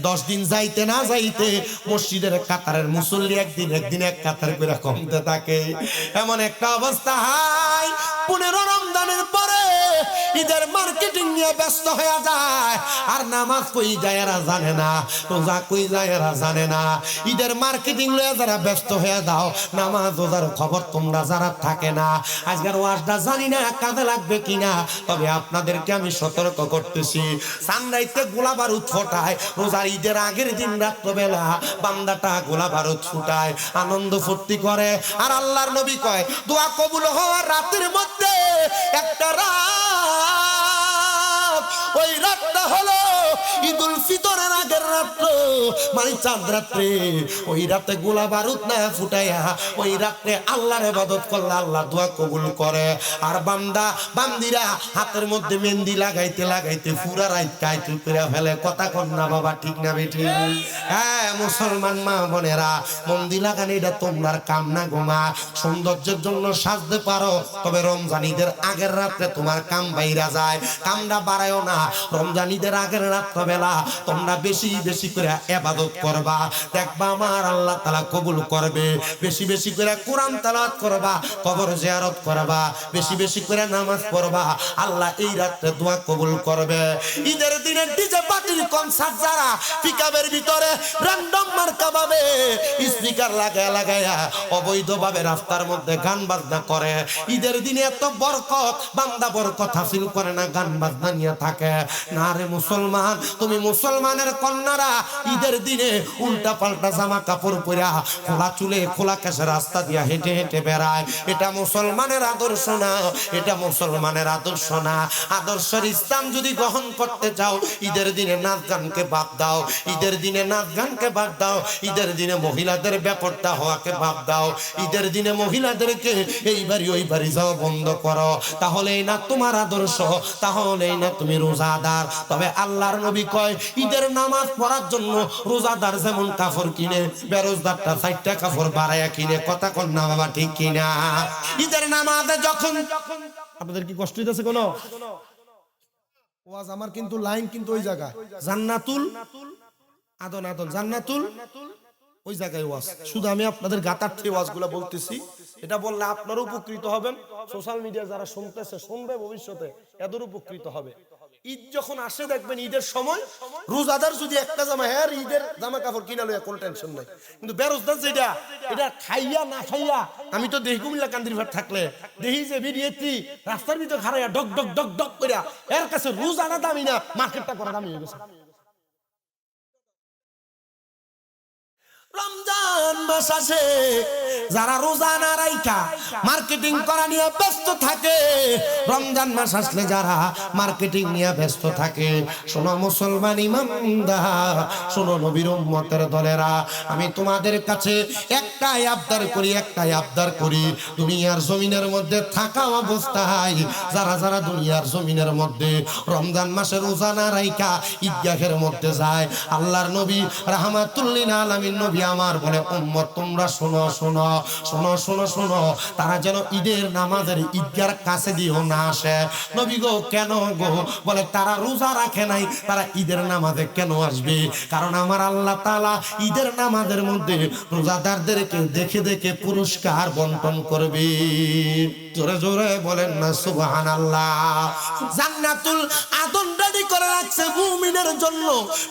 10 দিন যাইতে না যাইতে মসজিদের কাতারের মুসল্লি একদিন এক কাতার করে কমতে থাকে। এমন একটা অবস্থা হয় 15 রমজানের পরে ঈদের মার্কেটিং নিয়ে ব্যস্ত হয়ে যায়, আর নামাজ কই যায় এরা জানে না, রোজা কই যায় এরা জানে না। ঈদের মার্কেটিং লয়ে যারা ব্যস্ত হয়ে দাও, নামাজ রোজার খবর তোমরা যারা থাকে না। আজকের ওয়াজটা জানি না কাজে লাগবে কিনা, তবে আপনাদেরকে আমি সতর্ক করতেছি। সানরাইতে গোলা বারুদ ফোটায়, রোজার ঈদের আগের দিন রাত্রবেলা বান্দাটা গোলা বারুদ ফুটায়, আনন্দ ফুর্তি করে। আর আল্লাহর নবী কয় দোয়া কবুল হওয়ার রাতের মধ্যে একটা রাত ওই রাতটা হলো ঈদুল ফিতরের আগের রাত্র, মানে চাঁদ রাত্রে। ওই রাতে গোলা বারুদ না ফুটাইয়া ওই রাত্রে আল্লাহর ইবাদত করলে আল্লাহ দোয়া কবুল করে। আর বান্দা বান্দিরা হাতের মধ্যে মেহেন্দি লাগাইতে লাগাইতে পুরা রাত কাইতে করে ফেলে। কথা কন না বাবা, ঠিক না বেঠি? হ্যাঁ মুসলমান মা বোনেরা, মেহেন্দি লাগানো এটা তোমার কাম না গোমা। সৌন্দর্যের জন্য সাজতে পারো, তবে রমজান ঈদের আগের রাত্রে তোমার কাম বাইরা যায়। কামটা বাড়ায়ও না। রমজান ঈদের আগের রাত্র বেলা তোমরা বেশি বেশি করে ইবাদত করবা, দেখবা আমার আল্লাহ তাআলা কবুল করবে। বেশি বেশি করে কোরআন তেলাওয়াত করবা, কবর জিয়ারত করবা, বেশি বেশি করে নামাজ পড়বা, আল্লাহ এই রাতে দোয়া কবুল করবে। ঈদের দিনে ডিজে পার্টির কনসার্ট যারা পিকআপের ভিতরে র‍্যান্ডম মার্কা ভাবে স্পিকার লাগায়া লাগায়া অবৈধভাবে রাস্তার মধ্যে গান বাজনা করে, ঈদের দিনে এত বরকত বান্দা বরকত হাসিল করে না, গান বাজনা নিয়ে থাকে না। রে মুসলমান, তুমি মুসলমানের কন্যারা ঈদের দিনে উল্টা পাল্টা জামা কাপড় পরা খোলা চুলে খোলা কেশে রাস্তা দিয়া হেঁটে হেঁটে বেড়ায়, এটা মুসলমানের আদর্শ না, এটা মুসলমানের আদর্শ না। আদর্শের ইসলাম যদি গ্রহণ করতে চাও, ঈদের দিনে নাচ গানকে বাদ দাও, ঈদের দিনে নাচ গানকে বাদ দাও, ঈদের দিনে মহিলাদের ব্যাপারটা হওয়াকে বাদ দাও, ঈদের দিনে মহিলাদেরকে এই বাড়ি ওই বাড়ি যাওয়া বন্ধ করো। তাহলেই না তোমার আদর্শ, তাহলেই না তুমি রোজাদার। তবে আল্লাহর নবী কয় ঈদের নামাজ পড়ার জন্য রোজাদার যেমন কাপড় কিনে, বেরোজদারটা 4টা কাপড় বাড়াইয়া কিনে। কথা কন না বাবা, ঠিক কিনা? ঈদের নামাজে যখন আপনাদের কি কষ্ট হইতেছে কোনো ওয়াজ? আমার কিন্তু লাইন কিন্তু ওই জায়গা জান্নাতুল আদন, আদন জান্নাতুল ওই জায়গায় ওয়াজ। শুধু আমি আপনাদের গাতার্থে ওয়াজগুলো বলতেছি, এটা বললে আপনারা উপকৃত হবেন। সোশ্যাল মিডিয়া যারা শুনতেছে শুনবে, ভবিষ্যতে এদের উপকৃত হবে। ঈদ যখন আসে দেখবেন ঈদের সময় রোজাদার যদি একটা জামা, হ্যাঁ ঈদের জামা কাপড় কিনা লইয়া কোনো টেনশন নাই, কিন্তু বেরোজদার যেটা এটা খাইয়া না খাইয়া, আমি তো দেখি কুমিল্লা কান্দির ভাট থাকলে দেখি যে বিরিয়াতি রাস্তার ভিতর খারাইয়া ডক ডক ডক ডক কইরা, এর কাছে রোজানা দামি না, মার্কেটটা করা দামি হয়ে গেছে। রমজান মাস আসে, যারা রোজা না রাইখা মার্কেটিং করা নিয়ে ব্যস্ত থাকে, রমজান মাস আসলে যারা মার্কেটিং নিয়ে ব্যস্ত থাকে, শোনো মুসলমান ইমানদার, শোনো নবীর উম্মতের দলেরা, আমি তোমাদের কাছে একটাই আবদার করি, একটাই আবদার করি। দুনিয়ার জমিনের মধ্যে থাকা অবস্থায় যারা যারা দুনিয়ার জমিনের মধ্যে রমজান মাসে রোজা না রাইখা ঈদগাহের মধ্যে যায়, আল্লাহর নবী রাহমাতুল লিল আলামিন নবী আমার বলে, উম্মত তোমরা শোনো শোনো শোনো শোনো শোনো, তারা যেন ঈদের নামাজের ঈদগার কাছে দিও না আসে। নবী গো কেন গো? বলে তারা রোজা রাখে নাই, তারা ঈদের নামাজে কেন আসবে? কারণ আমার আল্লাহ তাআলা ঈদের নামাজের মধ্যে রোজাদারদেরকে দেখে দেখে পুরস্কার বন্টন করবে। জোরে জোরে বলেন না সুবহানাল্লাহ। জান্নাতুল আদন রেডি করে রাখছে মুমিনের জন্য,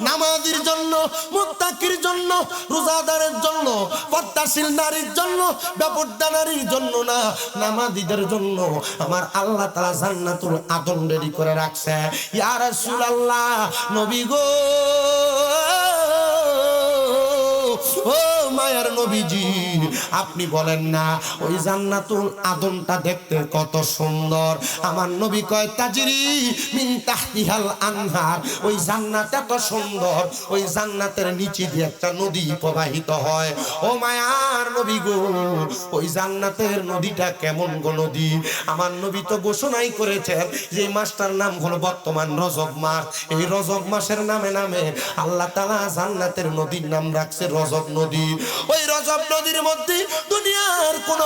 নামাজীর জন্য, মুত্তাকির জন্য, রোজাদারের জন্য, পর্দাশীল নারীর জন্য, বেপরদা নারীর জন্য না, নামাজীদের জন্য আমার আল্লাহ তাআলা জান্নাতুল আদন রেডি করে রাখছে। ইয়া রাসূলুল্লাহ, নবী গো, ও মায়ার নবীজি, আপনি বলেন না ওই জান্নাতুল আদনটা দেখতে কত সুন্দর? আমার নবী কয় তাজরি মিন তাহতিহাল আনহার, ওই জান্নাত এত সুন্দর, ওই জান্নাতের নিচে দিয়ে একটা নদী প্রবাহিত হয়। ও মায়ার নবী গো, ওই জান্নাতের নদীটা কেমন গো নদী? আমার নবী তো ঘোষণাই করেছেন যে মাসটার নাম হলো বর্তমান রজব মাস। এই রজব মাসের নামে নামে আল্লাহ তাআলা জান্নাতের নদীর নাম রাখছে রজব নদী। ওই রজব নদীর মধ্যে দুনিয়ার কোন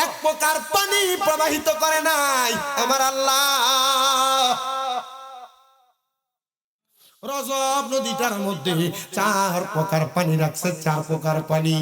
এক প্রকার পানি প্রবাহিত করে নাই আমার আল্লাহ। রজব নদীটার মধ্যে 4 প্রকার পানি রাখছে, 4 প্রকার পানি।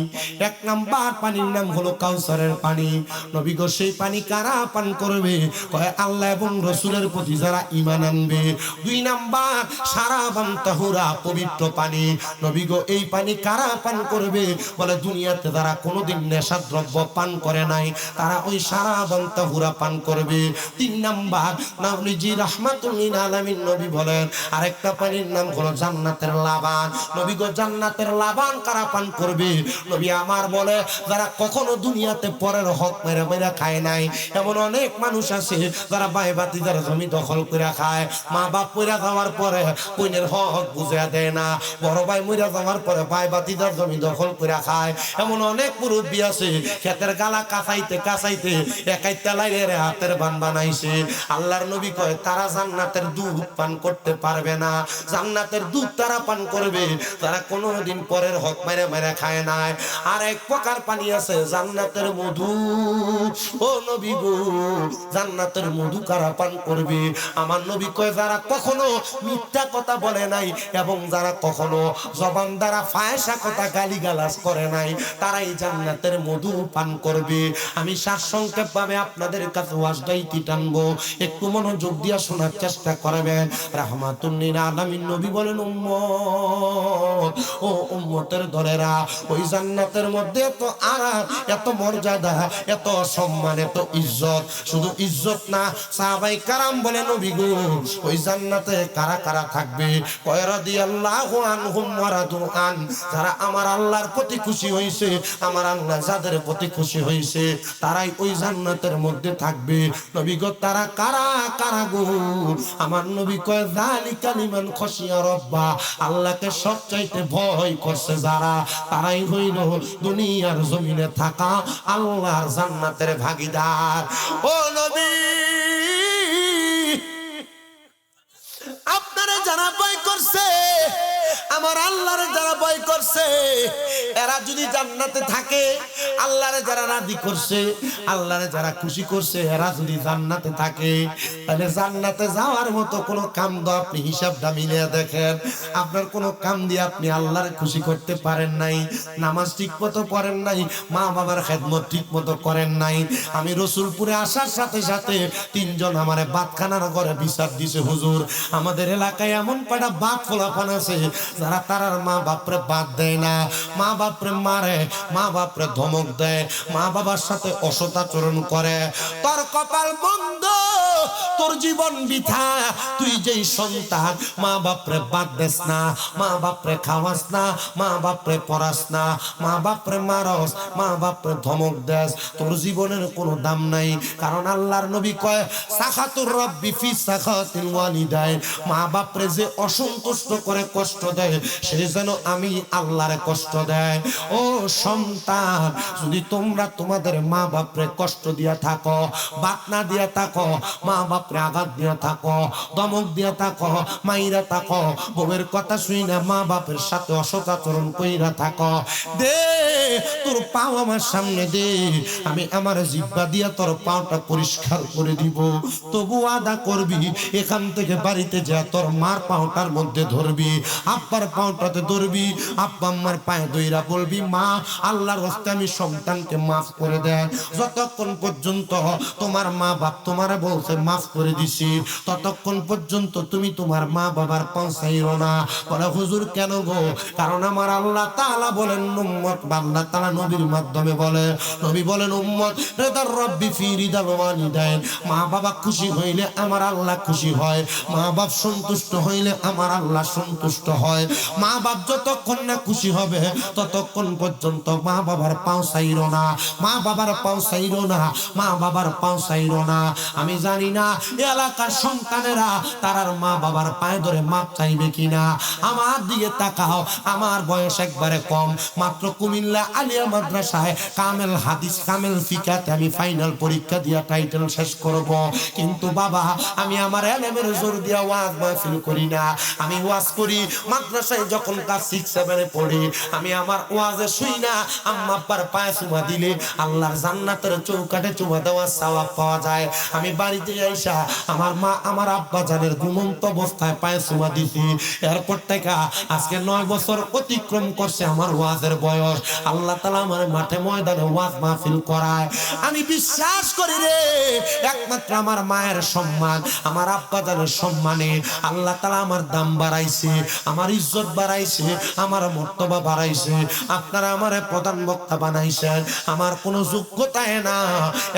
1 নাম্বার পানির নাম হলো কাউসারের পানি। নবী গো, সেই পানি কারা পান করবে? কয় আল্লাহ এবং রাসূলের প্রতি যারা ঈমান আনবে। 2 নাম্বার সারাবান তাহুরা, পবিত্র পানি। নবী গো, এই পানি কারা পান করবে? বলে দুনিয়াতে যারা কোনোদিন নেশা দ্রব্য পান করে নাই, তারা ওই সারাবান তাহুরা পান করবে। 3 নাম্বার নবীজি রাহমাতুল লিল আলামিন নবী বলেন আরেকটা পানির পানির নাম হলো জান্নাতের লাবান। নবী গো জান্নাতের লাবান কারা পান করবে? নবী আমার বলে যারা কখনো দুনিয়াতে পরের হক মেরে মেরে খায় নাই। এমন অনেক মানুষ আছে যারা ভাই ভাতিজার জমি দখল করে খায়, মা বাপ মরে যাওয়ার পরে কইনের হক বুঝে দেয় না, বড় ভাই মরে যাওয়ার পরে ভাই ভাতিজার জমি দখল করে খায়। এমন অনেক মুরব্বী আছে ক্ষেতের গালা কাঁচাইতে কাঁচাইতে একাই তেলাইয়ের হাতের বান বানাইছে। আল্লাহর নবী কয় তারা জান্নাতের দুধ পান করতে পারবে না। জান্নাতের দুধ তারা পান করবে তারা কোনোদিন পরের হক মেরে মেরে খায় নাই। আর এক প্রকার পানি আছে জান্নাতের মধু। ও নবী গো জান্নাতের মধু কারা পান করবে? আমার নবী কয় যারা কখনো মিথ্যা কথা বলে নাই এবং যারা কখনো জবান দ্বারা ফায়সা কথা গালিগালাজ করে নাই, তারাই জান্নাতের মধু পান করবে। আমি সারসংক্ষেপ ভাবে আপনাদের কাছে ওয়াজটাই টানবো, একটু মনোযোগ দিয়া শোনার চেষ্টা করবেন। রাহমাতুল লিল আলামিন নবী বলেন উম্মত, ও উম্মতের দলেরা, ওই জান্নাতের মধ্যে এত আরাম, এত মর্যাদা, এত সম্মান, এত ইজ্জত। শুধু ইজ্জত না, সাহাবাই কারাম বলে নবী গো ওই জান্নাতে কারা কারা থাকবে? কয় রাদিয়াল্লাহু আনহুম ওয়া রাদু আন, যারা আমার আল্লাহর প্রতি খুশি হইছে, আমার আল্লাহ যাদের প্রতি খুশি হইছে তারাই ওই জান্নাতের মধ্যে থাকবে। নবী গো তারা কারা কারা গো? আমার নবী কয় যালিকা লিমান খাশিয়া রাব্বা, আল্লাহকে সবচাইতে ভয় করছে যারা, তারাই হইল দুনিয়ার জমিনে থাকা আল্লাহর জান্নাতের ভাগীদার। ও নবী আপনারা যারা ভয় করছে, আমার আল্লাহরে যারা ভয় করছে, এরা যদি জান্নাতে থাকে, আল্লাহরে যারা রাজি করছে, আল্লাহরে যারা খুশি করছে, এরা যদি জান্নাতে থাকে, তাহলে জান্নাতে যাওয়ার মতো কোনো কাম তো আপনি হিসাবটা মিলিয়ে দেখেন। আপনার কোনো কাম দিয়ে আপনি আল্লাহরে খুশি করতে পারেন নাই, নামাজ ঠিক মতো পড়েন নাই, মা বাবার খেদমত ঠিক মতো করেন নাই। আমি রসুলপুরে আসার সাথে সাথে তিনজন আমারে বাতখানার ঘরে বিচার দিছে, হুজুর আমাদের এলাকায় এমন কটা বাপ ফলাফান আছে যারা তারার মা বাপরে বাদ দেয় না, মা বাপরে মারে, মা বাপরে ধমক দেয়, মা বাবার সাথে অসদাচরণ করে। তোর কপাল বন্ধ, তোর জীবন বৃথা। তুই যেই সন্তান মা বাপরে বাদ দেস না, মা বাপরে খাওয়াস না, মা বাপরে পড়াস না, মা বাপরে মারস, মা বাপরে ধমক দেস, তোর জীবনের কোনো দাম নাই। কারণ আল্লাহর নবী কয় সাখাতুর রাব্বি ফি সাখাতিল ওয়ালিদাইন, মা বাপরে যে অসন্তুষ্ট করে কষ্ট দেয় সে যেন আমি আল্লাহরে কষ্ট দেয়। ও সন্তান, যদি তোমরা তোমাদের মা বাপরে কষ্ট দিয়া থাকো, বাতনা দিয়া থাকো, মা বাপরে আঘাত দিয়া থাকো, দমক দিয়া থাকো, মাইরা থাকো, বউয়ের কথা শুই না মা বাপের সাথে অসদাচরণ কইরা থাকো, দে তোর পাও আমার সামনে দে, আমি আমার জিহ্বা দিয়া তোর পাওটা পরিষ্কার করে দিব। তবু আদা করবি, এখান থেকে বাড়িতে যা তোর মার পাওটার মধ্যে ধরবি, আব্বার পাওটাতে ধরবি, আব্বা আম্মার পায়ে দইরা বলবি মা আল্লাহর রাস্তায় আমি সন্তানকে মাফ করে দেন। যতক্ষণ পর্যন্ত তোমার মা বাপ তোমার বলছে মাফ করে দিছি, ততক্ষণ পর্যন্ত তুমি তোমার মা বাবার পৌঁছাইও না। বলে হুজুর কেন গো? কারণ আমার আল্লাহ তাআলা বলেন উম্মত, আল্লাহ তাআলা নবীর মাধ্যমে বলে, নবী বলেন উম্মত রিদার রাব্বি ফি রিদাল ওয়ালিদাইন, মা বাবা খুশি হইলে আমার আল্লাহ খুশি হয়, মা বাপ সন্তুষ্ট হইলে আমার আল্লাহ সন্তুষ্ট হয়। মা বাপ যতক্ষণ না খুশি হবে ততক্ষণ পর্যন্ত মা বাবার পাও ছাইরো না, মা বাবার পাও ছাইরো না, মা বাবার পাও ছাইরো না। আমি জানি না এলাকার সন্তানেরা তারার মা বাবার পায়ে ধরে মাপ চাইবে কিনা। আমার দিকে তাকাও, আমার বয়স একবারে কম, মাত্র কুমিল্লা আলিয়া মাদ্রাসায় কামেল হাদিস কামেল ফিকাতে আমি ফাইনাল পরীক্ষা দিয়া টাইটেল শেষ করব। কিন্তু বাবা আমি আমার এলেমের জোর দিয়া ওয়াজ মাহফিল করি না। আমি ওয়াজ করি মাদ্রাসায় যখন ক্লাস 6-7 এ পড়ি, আমি আমার ওয়াজে শুই না আম্মা আব্বার পায়ে চুমা দিলে আল্লাহর জান্নাতের চৌকাঠে চুমা দেওয়ার সওয়াব পাওয়া যায়। আমি বাড়িতে আইসা আমার মা আমার আব্বা জানের ঘুমন্ত অবস্থায় পায়ে চুমা দিছি। এরপর থেকে আজকে 9 বছর অতিক্রম করছে আমার ওয়াজের বয়স। আল্লাহ তাআলা আমার মাঠে ময়দানে ওয়াজ মাহফিল করায়। আমি বিশ্বাস করি রে একমাত্র আমার মায়ের সম্মান, আমার আব্বা জানের সম্মানে আল্লাহ তাআলা আমার দাম বাড়াইছে, আমার ইজ্জত বাড়াইছে, আমার মর্তবা বাড়াইছে। আপনারা আমারে প্রধান বক্তা বানাইছেন, আমার কোনো যোগ্যতায় না,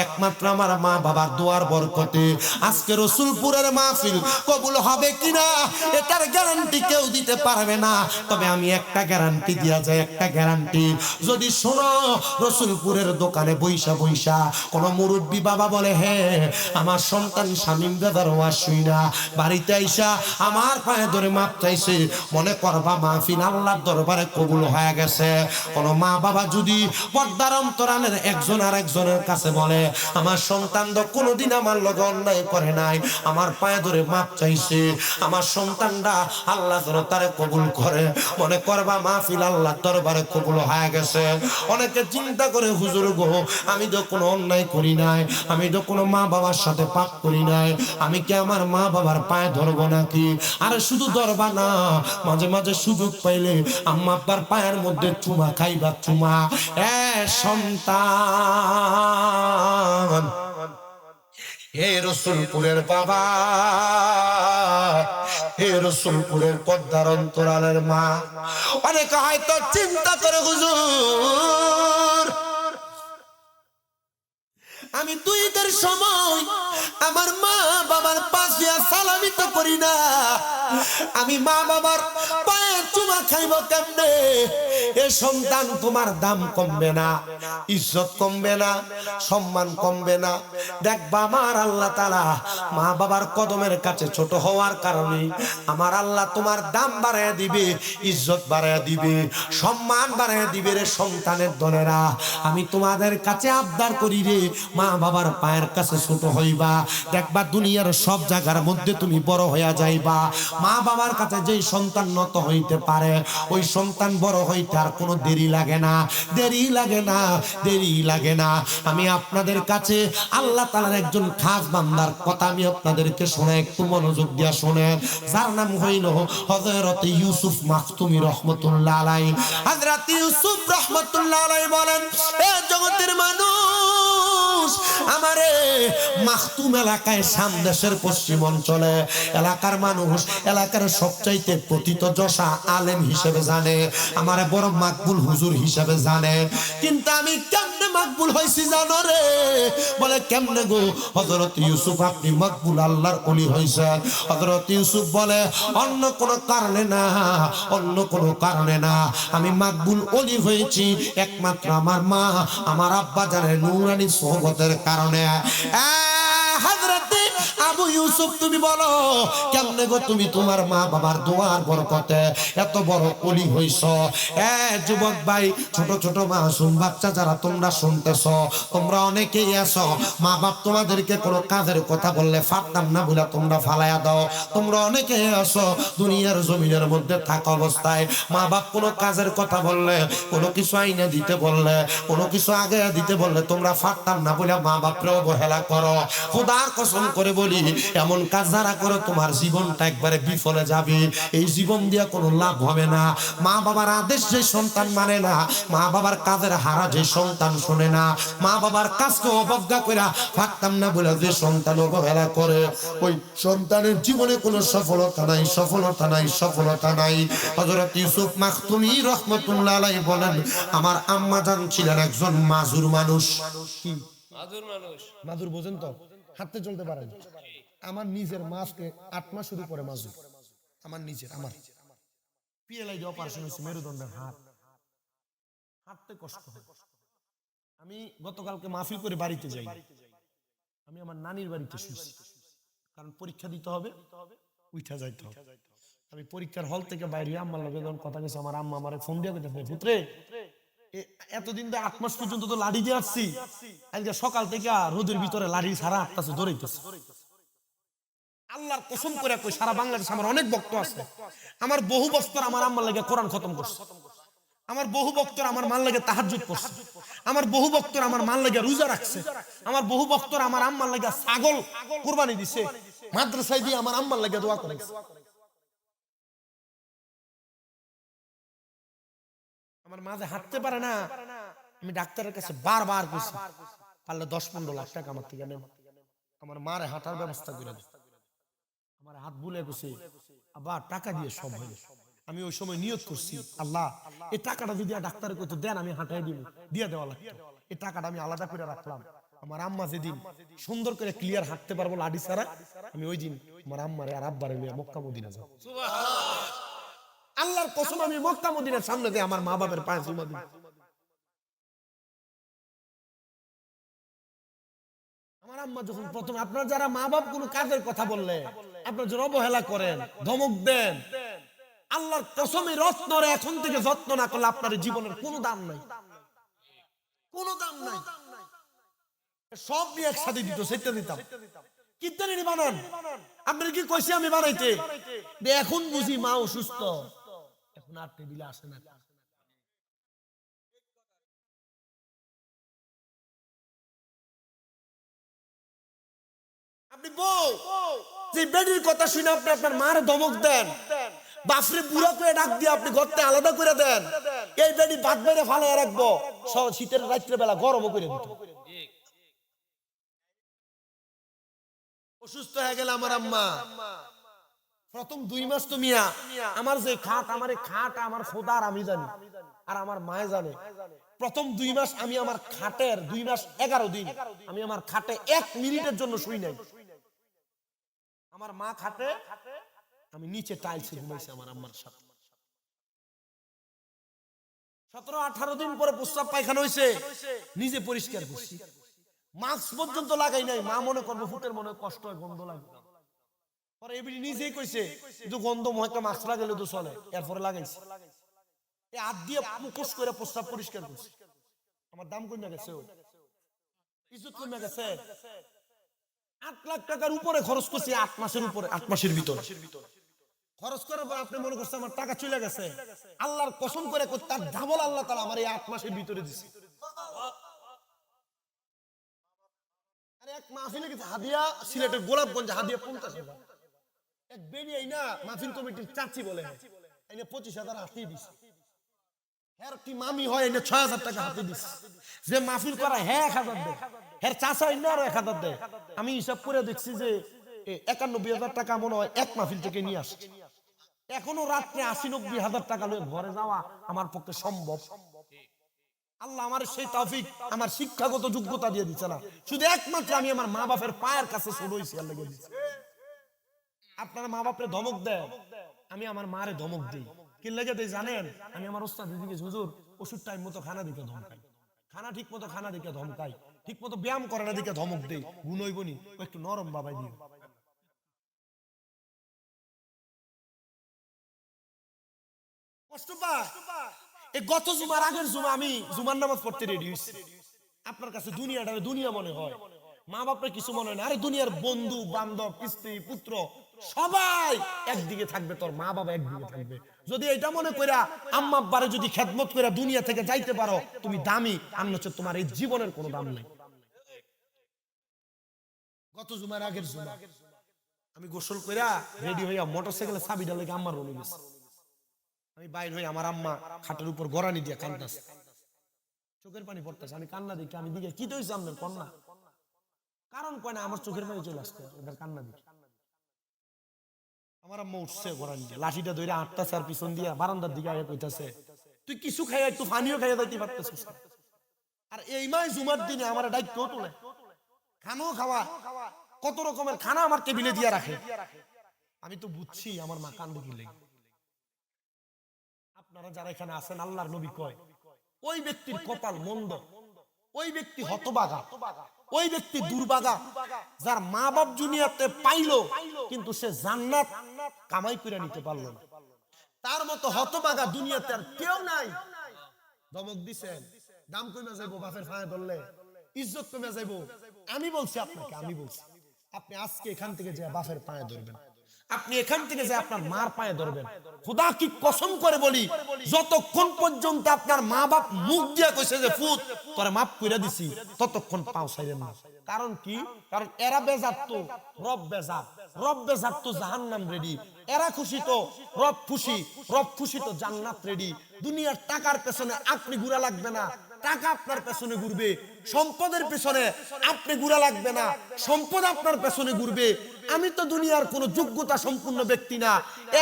একমাত্র আমার মা বাবার দোয়ার বরকতে। আজকে রসুলপুরের মাহফিল কবুল হবে কিনা এটার গ্যারান্টি কেউ দিতে পারবে না, তবে আমি একটা গ্যারান্টি দিয়া যায়, একটা গ্যারান্টি। যদি শোনো রসুলপুরের দোকানে বৈশা বৈশা কোন মুরব্বী বাবা বলে, হ্যাঁ আমার সন্তান শামীম দাদার ওয়াজ শুইনা বাড়িতে আইসা আমার পায়ে ধরে মাপ চাইছে, মনে করবা মাহফিল আল্লাহর দরবারে কবুল হয়ে গেছে। কোন মা বাবা যদি পর্দার অন্তরালের একজন আর একজনের কাছে বলে, আমার সন্তান তো কোনোদিন আমার লগে অন্যায় করে নাই, আমার পায়ে ধরে মাপ চাইছে, আমার সন্তানটা আল্লাহ যেন তারে কবুল করে, মনে করবা মাহফিল আল্লাহর দরবারে কবুল হয়ে গেছে। অনেকে চিন্তা করে, হুজুর গো আমি তো কোনো অন্যায় করি নাই, আমি তো কোনো মা বাবার সাথে পাপ করি নাই, আমি কি আমার মা বাবার পায়ে ধরবো নাকি? আরে শুধু ধরবা না, মাঝে মাঝে সুযোগ পাইলে আম্মা আব্বার পায়ের মধ্যে চুমা খাইবা, চুমা। এ সন্তান, হে রসুলপুরের বাবা, হে রসুলপুরের পর্দার অন্তরালের মা, অনেকে হয়তো চিন্তা করে, হুজুর আমি তো ঈদের সময় আমার মা বাবার পাশে সালামি তো করি না, আমি মা বাবার পায়ে চুমা খাইব কেমনে? এ সন্তান, তোমার দাম কমবে না, ইজ্জত কমবে না, সম্মান কমবে না। দেখবা আমার আল্লাহ তাআলা মা বাবার কদমের কাছে ছোট হওয়ার কারণে আমার আল্লাহ তোমার দাম বাড়াইয়া দিবে, ইজ্জত বাড়াইয়া দিবে, সম্মান বাড়াইয়া দিবে। রে সন্তানের দলেরা, আমি তোমাদের কাছে আবদার করি রে, মা বাবার পায়ের কাছে ছোট হইবা, দেখবা দুনিয়ার সব জায়গার মধ্যে তুমি বড় হইয়া যাইবা। মা বাবার কাছে যেই সন্তান নত হইতে পারে, ওই সন্তান বড় হইতে আর কোনো দেরি লাগে না, দেরি লাগে না, দেরি লাগে না। আমি আপনাদের কাছে আল্লাহ তাআলার একজন খাস বান্দার কথা আমি আপনাদেরকে শোনাই, একটু মনোযোগ দিয়া শোনেন, যার নাম হইল হযরত ইউসুফ মাখতুমি রহমাতুল্লাহ আলাইহি। হযরত ইউসুফ রহমাতুল্লাহ আলাইহি বলেন, এ জগতের মানুষ, আমারে মাখতুম এলাকায় শাম দেশের পশ্চিম অঞ্চলে এলাকার মানুষ এলাকার সবচাইতে পতিত যশা আলেম হিসেবে জানে, আমারে বড় মাকবুল হুজুর হিসেবে জানে। কিন্তু আমি কেমনে মাকবুল হইছি জানো রে? বলে কেমনে গো? হযরত ইউসুফ আপনি মাকবুল আল্লাহর ওলি হইছেন। হযরত ইউসুফ বলে, অন্য কোনো কারণে না, অন্য কোনো কারণে না, আমি মাকবুল ওলি হয়েছি একমাত্র আমার মা আমার আব্বা জানের নূরানি সোহবতের কারণে। হযরতে আবু ইউসুফ, তুমি বলো কেমনে গো তুমি তোমার মা বাবার দোয়ার বরকতে এত বড় ওলি হইছো? যুবক ভাই, ছোট ছোট মাসুম বাচ্চা যারা তোমরা শুনতেছো, তোমরা অনেকেই আছো মা বাপ তোমাদেরকে কোনো কাজের কথা বললে ফাটতাম না বলে তোমরা ফালাইয়া দাও। তোমরা অনেকেই আছো দুনিয়ার জমিনের মধ্যে থাকা অবস্থায় মা বাপ কোনো কাজের কথা বললে, কোনো কিছু আইনা দিতে বললে, কোনো কিছু আগে দিতে বললে তোমরা ফাটতাম না বলে মা বাপরে অবহেলা করো। খোদার কসম করে বলি, এমন কাজ যারা করো তোমার জীবনটা একবারে বিফলে যাবে, এই জীবন দিয়ে কোনো লাভ হবে না। মা বাবার আদেশ যে সন্তান মানে না, মা বাবার কাজের হারা যে সন্তান শোনে না, মা বাবার কাজকে অবজ্ঞা করে ফাটতাম না বলে যে সন্তান অবহেলা করে, ওই সন্তানের জীবনে কোনো সফলতা নাই, সফলতা নাই, সফলতা নাই। হযরত ইউসুফ মাখতুমি রহমাতুল্লাহ আলাইহি বলেন, আমার আম্মা জান ছিলেন একজন মাজুর মানুষ। কি মাজুর মানুষ? মাজুর বোঝেন তো? হাঁটতে চলতে পারেন। আমার নিজের মাসকে 8 মাস শুরু করে মাজুর, আমার নিজের, আমার পিএলআইডি অপারেশন হয়েছে, মেরুদণ্ডের হাড়, হাঁটতে কষ্ট হয়। আমি গতকালকে মাহফিল করে বাড়িতে যাই, আমি আমার নানির বাড়িতে শুয়েছি, কারণ পরীক্ষা দিতে হবে, উঠা যাইতে হবে। আমি পরীক্ষার হল থেকে বাইরে আম্মার লগে যখন কথা গেছে, আমার আম্মা আমারে ফোন দিয়ে কইতেছে, পুত্রে এতদিন তো 8 মাস পর্যন্ত তো লাঠি দিয়ে আসছি, আজকে সকাল থেকে রোদের ভিতরে লাঠি সারা আটটাছে দৌড়াইতেছে। আল্লাহর কসম করে কই, সারা বাংলাদেশে আমার অনেক ভক্ত আছে, আমার বহু বক্তরা আমার আম্মার লাগে কোরআন খতম করছে, আমার বহু বক্তরা আমার মান লাগে তাহাজ্জুদ করছে, আমার বহু বক্তরা আমার মান লাগে রোজা রাখছে, আমার বহু বক্তরা আমার আম্মার লাগে ছাগল কুরবানি দিছে, মাদ্রাসায় দিয়ে আমার আম্মার লাগে দোয়া করেছে। আমার মাঝে হাঁটতে পারে না, আমি ডাক্তারের কাছে বারবার কইছি, পারলে 10-15 লাখ টাকা আমার থেকে নেন, আমার মারে হাঁটার ব্যবস্থা করে দেন। আমার হাত বুলে গেছে, আবার টাকা দিয়ে সব হইল। আমি ওই সময় নিয়ত করছি, আল্লাহ এই টাকাটা যদি ডাক্তারে কইতো দেন, আমি হাঁটাই দিব, দিয়ে দেওয়া লাগতো। এই টাকাটা আমি আলাদা করে রাখলাম, আমার আম্মা যেদিন সুন্দর করে ক্লিয়ার হাঁটতে পারবো লাডি ছাড়া, আমি ওই দিন আমার আম্মারে আর আব্বারে নিয়ে মক্কা মদিনা যাব। আল্লাহর কসম, আমি মক্কা মদিনার সামনে দিয়ে আমার মা বাবার পায়ে চুমা দিব। আমার আম্মা যখন প্রথম, আপনার যারা মা বাপ কোনো কাজের কথা বললে আপনার যারা অবহেলা করেন, ধমক দেন, আল্লাহর কসমে রত্নরে এখন থেকে যত্ন না করলে আপনার জীবনের কোনো দাম নাই, কোনো দাম নাই। সব নিয়ে একসাথে দিত, সেটা দিতাম। কীর্তনী বানান, আপনার কি কইছি আমি বানাইতে? এখন বুঝি মা অসুস্থ, এখন আর টেবিলে আসে না। আপনি বউ যে বেডির কথা শুনে আপনি আপনার মার ধমক দেন, বাপরে বুড়া করে ডাক দিয়ে আপনি ঘরটা আলাদা করে দেন, এই বেডি ভাত বেড়ে ফালায় রাখবো, শীতের রাত্রে বেলা গরমও করে দিত। অসুস্থ হয়ে গেল আমার আম্মা, প্রথম 2 মাস তো মিয়া আমার যে খাট, আমার এই খাট আমার খোদার আমি জানি আর আমার মায়ে জানে। প্রথম 2 মাস আমি আমার খাটের 2 মাস 11 দিন আমি আমার খাটে 1 মিনিটের জন্য শুই নাই। আমার মা খাটে, আমি নিচে টাইলসে ঘুমাইছি আমার আম্মার সাথে। 17-18 দিন পরে প্রস্রাব পায়খানা হইছে, নিজে পরিষ্কার করছি, মাস্ক পর্যন্ত লাগাই নাই। মা মনে করবো ফুটের মনে কষ্ট হয়, গন্ধ লাগে, পরে এবারে নিজেই কইছে যে গন্ধ মহকে মাস্ক লাগাইলে তো চলে, এরপরে লাগাইছে। এই হাত দিয়ে মুখোশ করে প্রস্রাব পরিষ্কার করছি। আমার দাম কমে গেছে, ইজ্জত কমে গেছে। 8 লাখ টাকার উপরে খরচ করছি, 8 মাসের উপরে, 8 মাসের ভিতরে খরচ করার পর আপনি মনে করছেন আমার টাকা চলে গেছে। আল্লাহর কসম করে তার ডাবল আল্লাহ তাআলা আমার এই 8 মাসের ভিতরে দিছে। আরে এক মাহফিলে গেছে হাদিয়া, সিলেটের গোলাপগঞ্জে হাদিয়া 50,000। এক বেরি এই না মাহফিল কমিটির চাচি বলে এনে 25,000 হাতে দিছে। হের কি মামি হয় এনে 6,000 টাকা হাতে দিছে। যে মাহফিল করা 1000 দেয়, হের চাচা এনে আরো 1000 দেয়। আমি হিসাব করে দেখছি যে 91,000 টাকা মনে হয় এক মাহফিল থেকে নিয়ে আসছে। এখনো রাত্রে 80-90,000 টাকা লয়ে ঘরে যাওয়া আমার পক্ষে সম্ভব। আল্লাহ আমার সেই তৌফিক, আমার শিক্ষাগত যোগ্যতা দিয়ে দিচ্ছে না, শুধু একমাত্র আমি আমার মা বাপের পায়ের কাছে ছোট হইছি, আল্লাহ দিচ্ছে। আপনারা মা বাপরে ধমক দেন, আমি আমার মারে ধমক দিই। কি লাগে দেই জানেন? আমি আমার ওস্তাদ দিদিকে, হুজুর ওষুধ টাইম মতো খানা দিকে ধমকাই, খানা ঠিক মতো খানা দিকে ধমকাই, ঠিক মতো ব্যায়াম করে না দিকে ধমক দেই, গুণ হইবনি একটু নরম বাবাই দিও। কষ্ট পায়। এই গত জুমার আগের জুমা আমি জুমার নামাজ পড়তে রেডি হইছি। আপনার কাছে দুনিয়াটা দুনিয়া মনে হয়, মা বাপের কিছু মনে হয় না। আরে দুনিয়ার বন্ধু বান্ধব স্ত্রী পুত্র সবাই একদিকে থাকবে, তোর মা বাবা একদিকে থাকবে। যদি এটা মনে কইরা আম্মা আব্বারে যদি খেদমত কইরা দুনিয়া থেকে যাইতে পারো, তুমি দামি, আর নচে তোমার এই জীবনের কোনো দাম নাই। গত জুমার আগের জুমা আমি গোসল কইরা রেডি হইয়া মোটরসাইকেলে চাবিটা লেগে আম্মার রুমে গেছি। আমি বাইর হই, আমার আম্মা খাটের উপর গড়ানি দিয়ে কান্দাছে, চোখের পানি পড়তেছে। আমি কান্না দেখি, আমি দিকে কি দইছে আপনার কন্যা, কারণ কয় না, আমার চোখের পানি চলে আসছে ওদের কান্না দেখি। আমার আম্মা উঠছে গড়ানি দিয়ে, লাঠিটা ধরে আটটাছে আর পিছন দিয়া বারান্দার দিকে আগে কইতাছে, তুই কিছু খাইয়া একটু পানিও খাইয়া যাইতে পারতেছিস। আর এই মাই জুমার দিনে আমার দায়িত্ব তোলে, খানো খাওয়া, কত রকমের খানা আমার টেবিলে দিয়ে রাখে। আমি তো বুঝছি আমার মা কান্দে কি লেগে। আপনারা যারা এখানে আছেন, আল্লাহর নবী কয় ওই ব্যক্তির কপাল মন্দ, ওই ব্যক্তি হতভাগা, ওই ব্যক্তি দুর্ভাগা যার মা বাপ দুনিয়াতে পাইলো কিন্তু সে জান্নাত কামাই করে নিতে পারলো না। তার মতো হতভাগা দুনিয়াতে আর কেউ নাই। ধমক দিছেন, দাম কমে যাইবো, বাপের ফায়ে ধরলে ইজ্জত কমে যাইবো। আমি বলছি আপনাকে, আমি বলছি আপনি আজকে এখান থেকে যে বাপের পায়ে ধরবেন, আপনি এখান থেকে যে আপনার মার পায়ে ধরবেন। খোদা কি কসম করে বলি, যতক্ষণ পর্যন্ত আপনার মা বাপ মুখ দিয়ে কইছে যে ফুত তোরে মাফ কইরা দিছি, ততক্ষণ পাও ছাইরেন না। কারণ কি? কারণ এরা বেজাত তো রব বেজাত, রব বেজাত তো জাহান্নাম রেডি। এরা খুশি তো রব খুশি, রব খুশি তো জান্নাত রেডি। দুনিয়ার টাকার পেছনে আপনি ঘুরা লাগবে না, টাকা আপনার পেছনে ঘুরবে। সম্পদের পেছনে আপনি ঘুরা লাগবে না, সম্পদ আপনার পেছনে ঘুরবে। আমি তো দুনিয়ার কোনো যোগ্যতা সম্পূর্ণ ব্যক্তি না,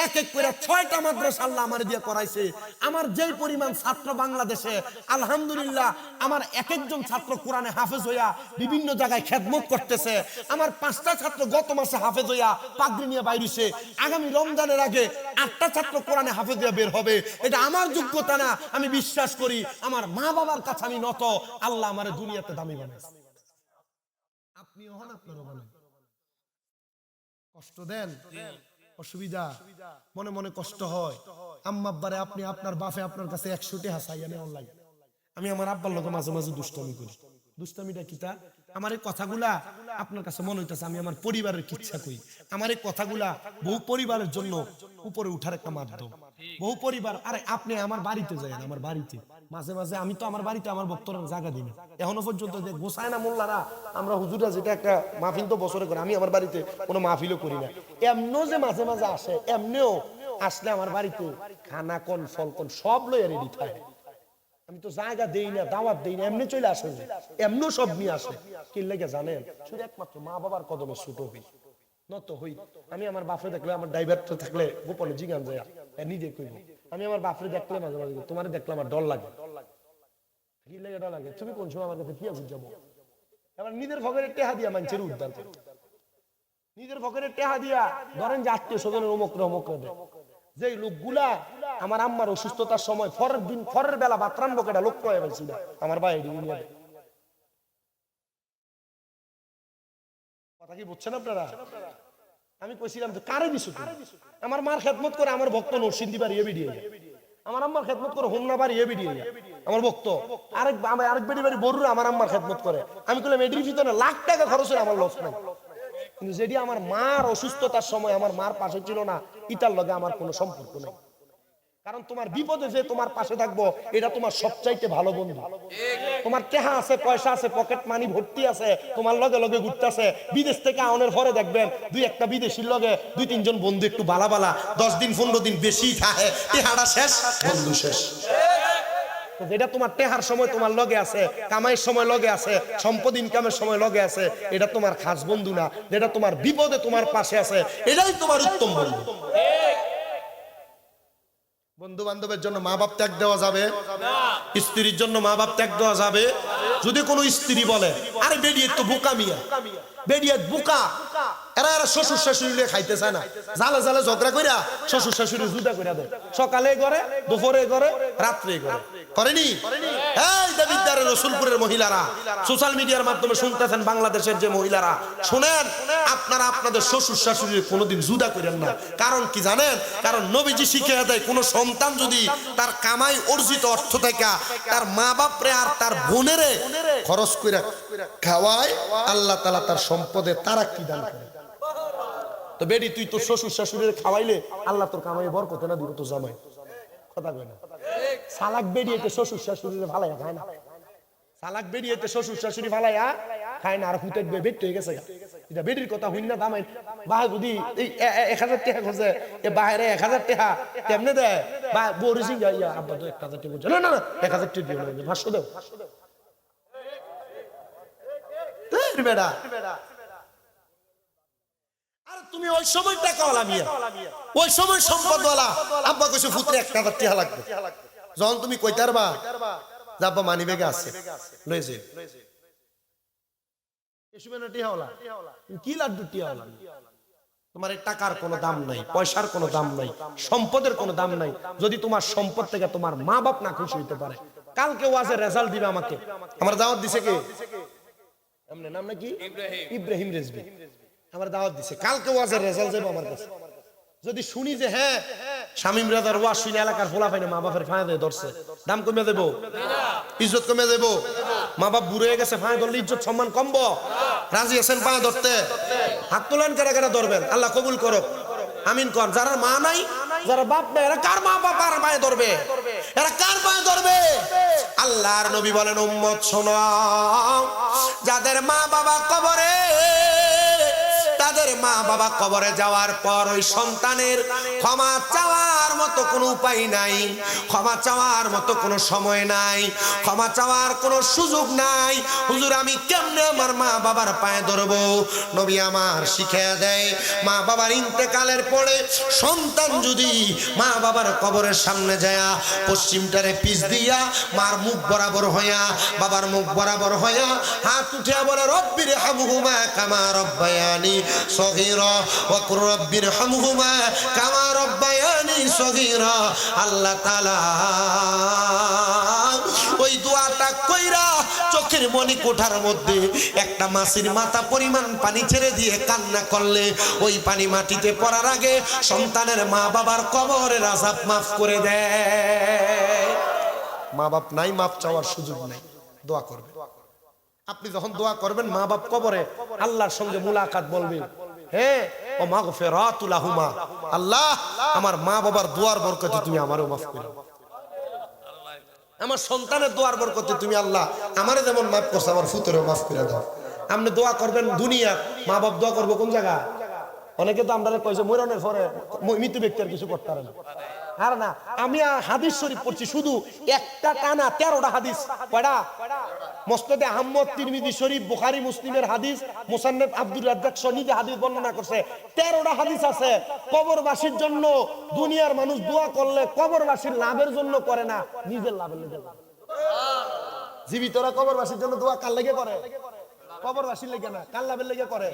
এক এক করে 6টা মাদ্রাসা আল্লাহ আমার দিয়ে করাইছে। আমার যেই পরিমাণ ছাত্র বাংলাদেশে, আলহামদুলিল্লাহ আমার এক একজন ছাত্র কোরআনে হাফেজ হইয়া বিভিন্ন জায়গায় খেদমত করতেছে। আমার 5টা ছাত্র গত মাসে হাফেজ হইয়া পাগড়ি নিয়ে বাইরেছে। আগামী রমজানের আগে 8টা ছাত্র কোরআনে হাফেজ হইয়া বের হবে। এটা আমার যোগ্যতা না, আমি বিশ্বাস করি আমার মা বাবার কাছে আমি নত। আল্লাহ আমার দুনিয়াতে দামি বানাইছে, আপনিও হন, আপনারও বানান। কষ্ট দেন, অসুবিধা, মনে মনে কষ্ট হয়। আম্মা আব্বারে আপনি আপনার বাপে আপনার কাছে 100 টাকা চাইয়া নেওয়ার লাগে। আমি আমার আব্বার লোক মাঝে মাঝে দুষ্টামি করি। দুষ্টামিটা কিতা? আমার এই কথাগুলা আপনার কাছে মনে হইতেছে আমি আমার পরিবারের কিচ্ছা কই। আমার এই কথাগুলা বহু পরিবারের জন্য উপরে উঠার একটা মাধ্যম। বহু পরিবার, আরে আপনি আমার বাড়িতে যান, আমার বাড়িতে মাঝে মাঝে, আমি তো আমার বাড়িতে আমার বক্তব্য জায়গা দিই না এখনো পর্যন্ত। যে গোসায় না মোল্লারা, আমরা হুজুরা যেটা একটা মাহফিল তো বছরে করে, আমি আমার বাড়িতে কোনো মাহফিলও করি না। এমনও যে মাঝে মাঝে আসে, এমনিও আসলে আমার বাড়িতে খানা কোন ফল কোন সব লইয়া রেডি থাকে। আমি তো জায়গা দেই না, দাওয়াত দেই না, এমনি চলে আসে, এমনিও সব নিয়ে আসে। কি লেগে জানেন? শুধু একমাত্র মা বাবার কদমে ছুটো হই, নত হই। আমি আমার বাপরে দেখলে, আমার ড্রাইভারটা থাকলে গোপনে জিগান যায়, নিজে কইব। আমি আমার বাপরে দেখলে মাঝে মাঝে, তোমার দেখলে আমার ডর লাগে। কি লেগে ডর লাগে? তুমি কোন সময় আমার কাছে কি যাবো? এবার নিজের ভগের টেহা দিয়া মানুষের উদ্ধার করে, নিজের ভগের টেহা দিয়া ধরেন যে আত্মীয় স্বজনের অমুক দেয়। যে লোকগুলা আমার আম্মার অসুস্থতার সময় ফরের বেলা ভাত রান্নবো কেটা লোক কয়ে ফেলছিল আমার ভাই। কথা কি বুঝছেন আপনারা? আমি কইছিলাম যে কারে দিছো? আমার মার খেদমত করে আমার ভক্ত নরসিংদী বাড়ি বেরিয়ে যায়, আমার আম্মার খেদমত করে হোমনা বাড়ি বেরিয়ে যায় আমার ভক্ত। আরেক বেড়ি বাড়ি বড়ুরা আমার আম্মার খেদমত করে। আমি কইলাম এটির ভিতরে লাখ টাকা খরচ হয়, আমার লস নাই। কিন্তু যেটি আমার মার অসুস্থতার সময় আমার মার পাশে ছিল না, ইটার লগে আমার কোনো সম্পর্ক নেই। কারণ তোমার বিপদে যে তোমার পাশে থাকবো, এটা তোমার সবচাইতে ভালো বন্ধু। তোমার টেহা আছে, পয়সা আছে, পকেট মানি ভর্তি আছে, তোমার লগে লগে ঘুরতেছে। বিদেশ থেকে আউনের পরে দেখবেন 2-1টা বিদেশির লগে 2-3 জন বন্ধু একটু বালা বালা 10 দিন 15 দিন বেশি থাকে, টেহাটা শেষ, বন্ধু শেষ। যেটা তোমার টেহার সময় তোমার লগে আছে, কামাইয়ের সময় লগে আছে, সম্পদ ইনকামের সময় লগে আছে, এটা তোমার খাস বন্ধু না। যেটা তোমার বিপদে তোমার পাশে আছে, এটাই তোমার উত্তম বন্ধু। বন্ধু বান্ধবের জন্য মা বাপ ত্যাগ দেওয়া যাবে না, স্ত্রীর জন্য মা বাপ ত্যাগ দেওয়া যাবে। যদি কোনো স্ত্রী বলে আরে বেরিয়ে তো বোকা মিয়া, বেরিয়ে বোকা, এরা শ্বশুর শাশুড়ি খাইতে চায় না, জালে জালে ঝগড়া কইরা শ্বশুর শাশুড়ি জুদা কইরা দেয়। সকালে করে, দুপুরে করে, রাত্রে করে, করেনি? এই দেবিদ্বারের রসুলপুরের মহিলারা, সোশ্যাল মিডিয়ার মাধ্যমে শুনতেছেন বাংলাদেশের যে মহিলারা, শুনেন আপনারা আপনাদের শ্বশুর শাশুড়ির কোনোদিন জুদা করেন না। কারণ কি জানেন? কারণ নবীজি শিখিয়ে দেয়, কোন সন্তান যদি তার কামাই অর্জিত অর্থ থেকে তার মা বাপরে আর তার বোনেরে খরচ করে খাওয়ায়, আল্লাহ তাআলা তার সম্পদে তারাক্কি দান করে। তো বেডি তুই তোর শ্বশুর শাশুড়ির খাওয়াইলে আল্লাহ তোর কামাই বরকত না দিব তো জামাই। কথা কয় না? সালাক বেরিয়েতে শ্বশুর শাশুড়ির ভালাইয়া খায় না, সালাক বেরিয়েতে শ্বশুর শাশুড়ি ভালাইয়া খায় না, আর হুতে বেট হয়ে গেছে। এটা বেডির কথা হইন না দামাই বাহ, যদি এই 1000 টাকা খোঁজে এ বাইরে 1000 টাকা কেমনে দেয় বা বড় সিং ইয়া আব্বা তো 1000 টাকা বলছে, না না 1000 টাকা দিও না, 500 দাও। তুই বেডা তুমি ওই সময় টাকাওয়ালা মিয়া, ওই সময় সম্পদওয়ালা, আব্বা কইছে ফুতরে 1000 টাকা লাগবে। যখন তুমি কইতে পারবা যাব্বা মানি ব্যাগে আছে লই যাই, এসবে না টিহাওয়ালা, কি লাড্ডু টিহাওয়ালা। তোমার এই টাকার কোনো দাম নাই, পয়সার কোনো দাম নাই, সম্পদের কোনো দাম নাই, যদি তোমার সম্পদ থেকে তোমার মা বাপ না খুশি হইতে পারে। কালকে ওয়াজের রেজাল্ট দিবে আমাকে, আমার দাওয়াত দিছে কে? এমনি নাম নাকি ইব্রাহিম রেজবি, আমার দাওয়াত দিছে। কালকে ওয়াজের রেজাল্ট যাবে আমার কাছে। যদি শুনি যে হ্যাঁ শামীম রাজার ওয়াজ শুনে এলাকার ফোলা ফাইনে মা বাপের ফাঁয়া দিয়ে ধরছে, দাম কমে দেবো, ইজ্জত কমে দেবো। মা বাপ বুড়ে গেছে, ফাঁয়া ধরলে ইজ্জত সম্মান কমবো? রাজি আছেন ফাঁয়া ধরতে? হাত তোলেন, কারা কারা ধরবেন? আল্লাহ কবুল করো, আমিন কর। যারা মা নাই, যারা বাপ নাই, এরা কার মা বাপ আর পায়ে ধরবে? এরা কার পায়ে ধরবে? আল্লাহর নবী বলেন, উম্মত শোনো, যাদের মা বাবা কবরে, তাদের মা বাবা কবরে যাওয়ার পর ওই সন্তানের ক্ষমা চাওয়ার মতো কোনো উপায় নাই, ক্ষমা চাওয়ার মতো কোনো সময় নাই, ক্ষমা চাওয়ার কোনো সুযোগ নাই। হুজুর আমি কেমনে আমার মা বাবার পায়ে ধরবো? নবী আমার শিখিয়ে দেয়, মা বাবার ইন্তেকালের পরে সন্তান যদি মা বাবার কবরের সামনে যায় পশ্চিমটারে পিছ দিয়া মার মুখ বরাবর হইয়া বাবার মুখ বরাবর হইয়া হাত উঠিয়া বলে রব্বির হামহুমা কামা রব্বায়ানি সগীরা ওয়া কুর রব্বির হামহুমা কামা রব্বায়ানি সগীরা। আল্লাহ তাআলা ওই দোয়াটা কইরা চোখের মনি কোঠার মধ্যে একটা মাছের মাথা পরিমাণ পানি ছেড়ে দিয়ে কান্না করলে ওই পানি মাটিতে পড়ার আগে সন্তানের মা বাবার কবরের আযাব মাফ করে দেয়। মা বাপ নাই, মাফ চাওয়ার সুযোগ নাই, দোয়া করবে। আপনি যখন দোয়া করবেন মা বাপ কবরে আল্লাহর সঙ্গে মুলাকাত বলবেন, হ্যাঁ ও মাগফিরাতু লাহুমা, আল্লাহ আমার মা বাবার দোয়ার বরকতে তুমি আমারও মাফ করো, আমার সন্তানের দোয়ার বরকতে তুমি আল্লাহ আমারে যেমন মাফ করছো আমার ফুতেরও মাফ করে দাও। আপনি দোয়া করবেন দুনিয়া, মা বাপ দোয়া করবো কোন জায়গা? অনেকে তো আমরা কইছে মরণের পরে মৃত্যু ব্যক্তি আর কিছু করতে পারে না। আর না, আমি হাদিস শরীফ পড়ছি শুধু একটা টানা 13টা হাদিস। কয়টা? মুসনাদে আহমদ, তিরমিজি শরীফ, বুখারী, মুসলিমের হাদিস, মুসান্নাফ আব্দুর রাজ্জাক সনিদে হাদিস বর্ণনা করছে। 13টা হাদিস আছে কবরবাসীর জন্য। দুনিয়ার মানুষ দোয়া করলে কবরবাসীর লাভের জন্য করে না, নিজের লাভের লেগে করে। জীবিতরা কবরবাসীর জন্য দোয়া কার লেগে করে? কবরবাসীর লেগে না, কার লাভের লেগে করে?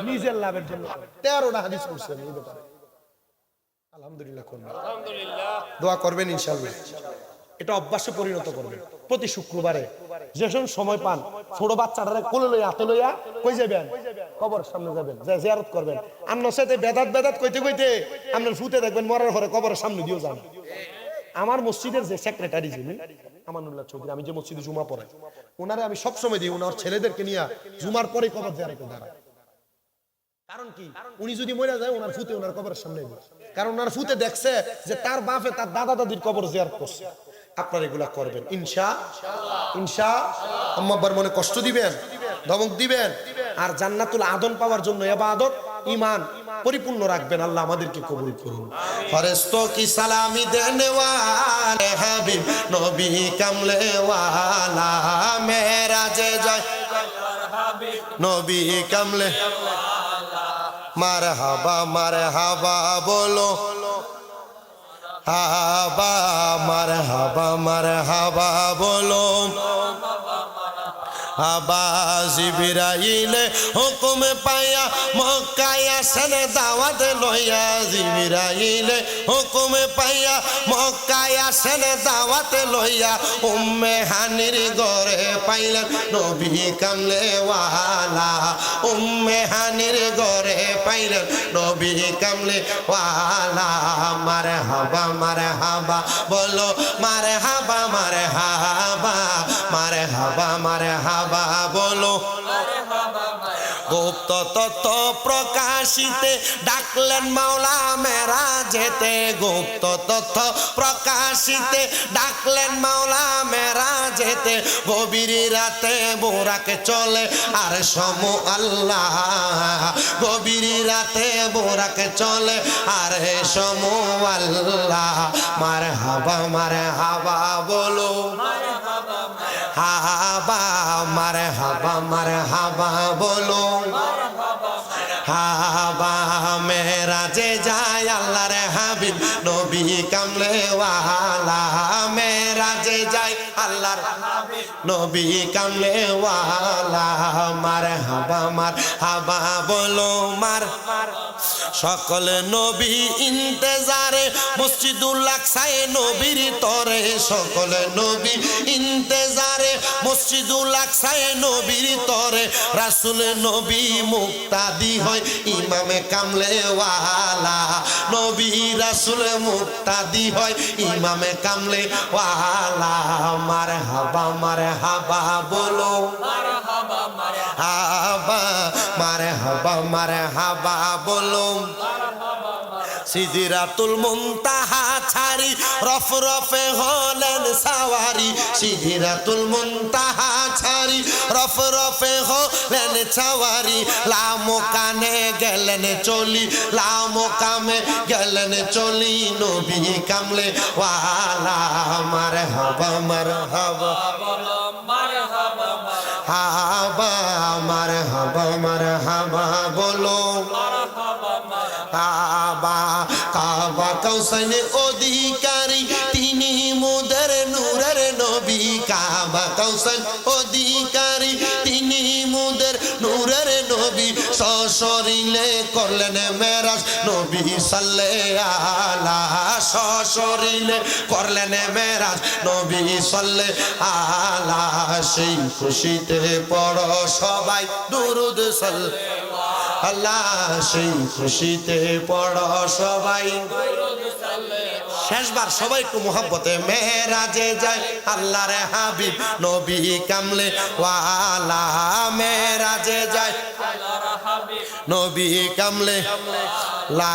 নিজের লাভের জন্য। 13টা হাদিস পড়ছে এই ব্যাপারে। আলহামদুলিল্লাহ করবেন, দোয়া করবেন ইনশাআল্লাহ। এটা অভ্যাসে পরিণত করবেন। প্রতি শুক্রবারে যখন সময় পান ছোট বাচ্চাটারে কোলে লইয়া হাতে লইয়া কই যাবেন? কবরের সামনে যাবেন, যা জিয়ারত করবেন। আপনার সাথে বেদাত কইতে কইতে আপনার ফুতে দেখবেন মরার পরে কবরের সামনে দিয়েও যান। আমার মসজিদের যে সেক্রেটারি যিনি আমানুল্লাহ চৌধুরী, আমি যে মসজিদে জুমা পড়াই, ওনারে আমি সবসময় দিই ওনার ছেলেদেরকে নিয়ে জুমার পরে কবর জিয়ারতে দাঁড়ায়। কারণ কি? উনি যদি মরে যায় ওনার ফুতে ওনার কবরের সামনে দিবে, কারণ ওনার ফুতে দেখছে যে তার বাপে তার দাদা দাদির কবর জিয়ারত করছে। আপনারা এগুলা করবেন ইনশাআল্লাহ। আম্মা আব্বার মনে কষ্ট দিবেন, ধমক দিবেন, আর জান্নাতুল আদন পাওয়ার জন্য ইবাদত ঈমান পরিপূর্ণ রাখবেন। আল্লাহ আমাদেরকে কবুল করুন। ফেরেশতো কি সালামি দেনে ওয়ালে হাবিব নবী কামলে ওয়ালা মেরাজে যায় নবী কামলে মারহাবা মারহাবা বলো হাবা মারহাবা মারহাবা বলো হাবা। জিবরাইল হুকুম পাইয়া মক্কায় আসেন দাওয়াত লইয়া, জিবরাইল হুকুম পাইয়া মক্কায় আসেন দাওয়াত লইয়া। উম্মে হানির ঘরে পাইলেন নবী কামলে ওয়ালা, উম্মে হানির ঘরে পাইলেন নবী কামলে ওয়ালা। মারহাবা মারহাবা বলো মারহাবা মারহাবা মারহাবা মারহাবা বলো। গুপ্ত তত্ত্ব প্রকাশিতে ডাকলেন মাওলা মেরাজেতে, গুপ্ত তথ্য প্রকাশিতে ডাকলেন মাওলা মেরাজেতে। গভীর রাতে বোরাকে চলে আর সমু আল্লাহ, গভীর রাতে বোরাকে চলে আর সমু আল্লাহ। মারহাবা মারহাবা বলো হাবা মারহাবা মারহাবা বলো হাবা। মেরাজে যায় আল্লাহর হাবিব নবী কামলে ওয়ালা, মেরাজে যায় আল্লাহর হাবিব নবী কামলে ওয়ালা। মারহাবা মারহাবা বলো মার। সকল নবী ইন্তেজারে মসজিদুল আকসায় নবীর তরে, সকল নবী ইন্তেজারে মসজিদুল আকসায় নবীর তরে। রাসূল নবী মুক্তাদি হয় ইমামে কামলে ওয়ালা, নবী রাসূল মুক্তাদি হয় ইমামে কামলে ওয়ালা। মারহাবা মারহাবা বলো মারহাবা মারহাবা মারহাবা বলো। সিদরাতুল মুনতাহা ছাড়ি রফরফে হলেন সাওয়ারি, সিদরাতুল মুনতাহা ছাড়ি রফ রফে হলেন ছাওয়ারি লামকানে গেলেন চলি লামকামে গেলেন চলি নবী কামলে ওয়ালা মারহাবা মারহাবা হাবা মারহাবা মারহাবা বলো কাবা কাবা কৌশলে অধিকারী তিনি মুদের নূরের নবী কাবা কৌশল অধিকারী তিনি মুদের নূরের নবী সশরীরে করলেন মেরাজ নবী সাল্লাল্লাহু আলা সশরীরে করলেন মেরাজ নবী সাল্লাল্লাহু আলা সেই খুশিতে পড়ো সবাই দুরূদ সাল্লাল্লাহু আল্লাহ সেই খুশিতে পড়ো সবাই শেষবার সবাই একটু মোহাব্বতে মেরাজে যায় আল্লাহর হাবিব নবী কামলে ওয়ালা মেরাজে যায় নবী কামলে লা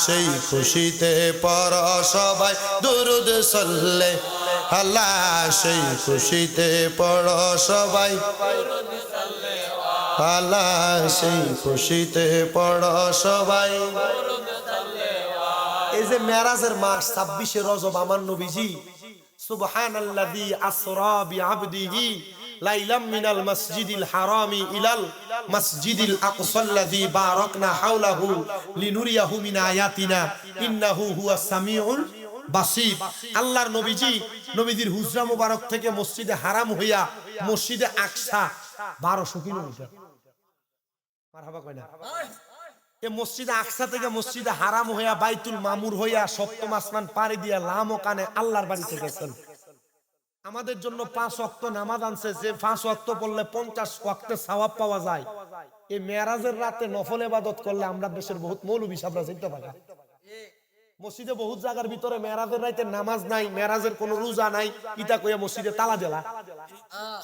সেই খুশিতে পড়ো সবাই দুরূদ সাল্লাল্লাহু আল্লাহ সেই খুশিতে পড়ো সবাই আল্লাহ সেই খুশিতে পড়ো সবাই এই যে মেরাজের মাস 26শে রজব আমার নবীজি সুবহানাল্লাযী আসরা বিআবদিহি লাইলাম মিনাল মাসজিদিল হারামি ইলাল মাসজিদিল আকসাল্লাযী বারাকনা হাওলাহু লিনুরিয়াহু মিন আয়াতিনা ইন্নাহু হুয়াস সামিউল বাসীর আল্লাহর নবীজির হুজরা মুবারক থেকে মসজিদে হারাম হইয়া মসজিদে আকসা 1200 কিলোমিটার মারহাবা কয় না এই মসজিদে আকসা থেকে মসজিদে হারাম হইয়া বাইতুল মামুর হইয়া সপ্তম আসমান পাড়ি দিয়া লামকানে আল্লাহর বাড়িতে গেছেন আমাদের জন্য 5 ওয়াক্ত নামাজ আনছে যে 5 ওয়াক্ত পড়লে 50 ওয়াক্তের সওয়াব পাওয়া যায় এই মেরাজের রাতে নফল ইবাদত করলে আমরা দেশের বহুত মৌলভী সাহেবরা যেতে পারে মসজিদে বহুত জায়গার ভিতরে মেরাজের রাতে নামাজ নাই মেরাজের কোনো রোজা নাই ইটা কইয়া মসজিদে তালা দেলা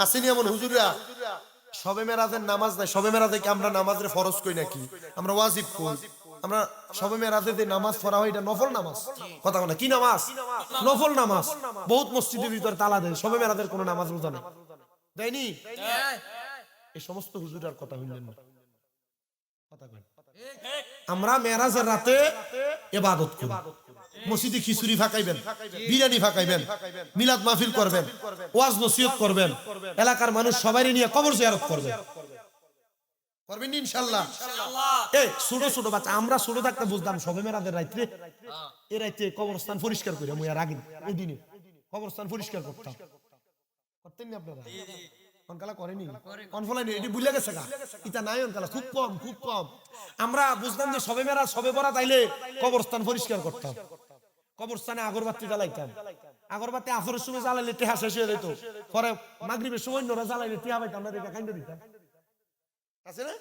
আসেনি এমন হুজুররা শবে মেরাজের নামাজ নাই শবে মেরাজে কি আমরা নামাজের ফরজ কই নাকি আমরা ওয়াজিব কই আমরা শবে মেরাজে যে নামাজ পড়া হয় এটা নফল নামাজ কথা বলে কি নামাজ নফল নামাজ বহুত মসজিদের ভিতরে তালা দেয় শবে মেরাজের কোনো নামাজ রোজা নাই দেয়নি এই সমস্ত হুজুরার কথা হইলেন না কথা কই আমরা মেরাজের রাতে ইবাদত করি মসজিদে খিচুড়ি ফাঁকাইবেন বিরিয়ানি ফাঁকাইবেন মিলাদ মাহফিল করবেন ওয়াজ নসিহত করবেন এলাকার মানুষ সবাই নিয়ে কবর জিয়ারত করবেন করবেন ইনশাআল্লাহ এই ছোট ছোট বাচ্চা আমরা ছোট থাকতে বুঝতাম সবে মেরাজের রাতে এই রাতে কবরস্থান পরিষ্কার করি মুই আর আগে এই দিনে কবরস্থান পরিষ্কার করতাম করতেন না আপনারা অনকালা করেনি কনফলাইনি এটি ভুলে গেছে গা এটা নাই অনকালা খুব কম আমরা বুঝতাম যে সবে মেরাজ সবে বরাত আইলে কবরস্থান পরিষ্কার করতাম কবরস্থানে আগরবাতি জ্বালাইতাম আগরবাতি আসরের সময় জ্বালাইলে টেহা শেষ হয়ে যেত পরে মাগরিবের সময় নোরা জ্বালাইলে টেহা পাইতাম না দেখা কাইন্দা দিতাম আছে না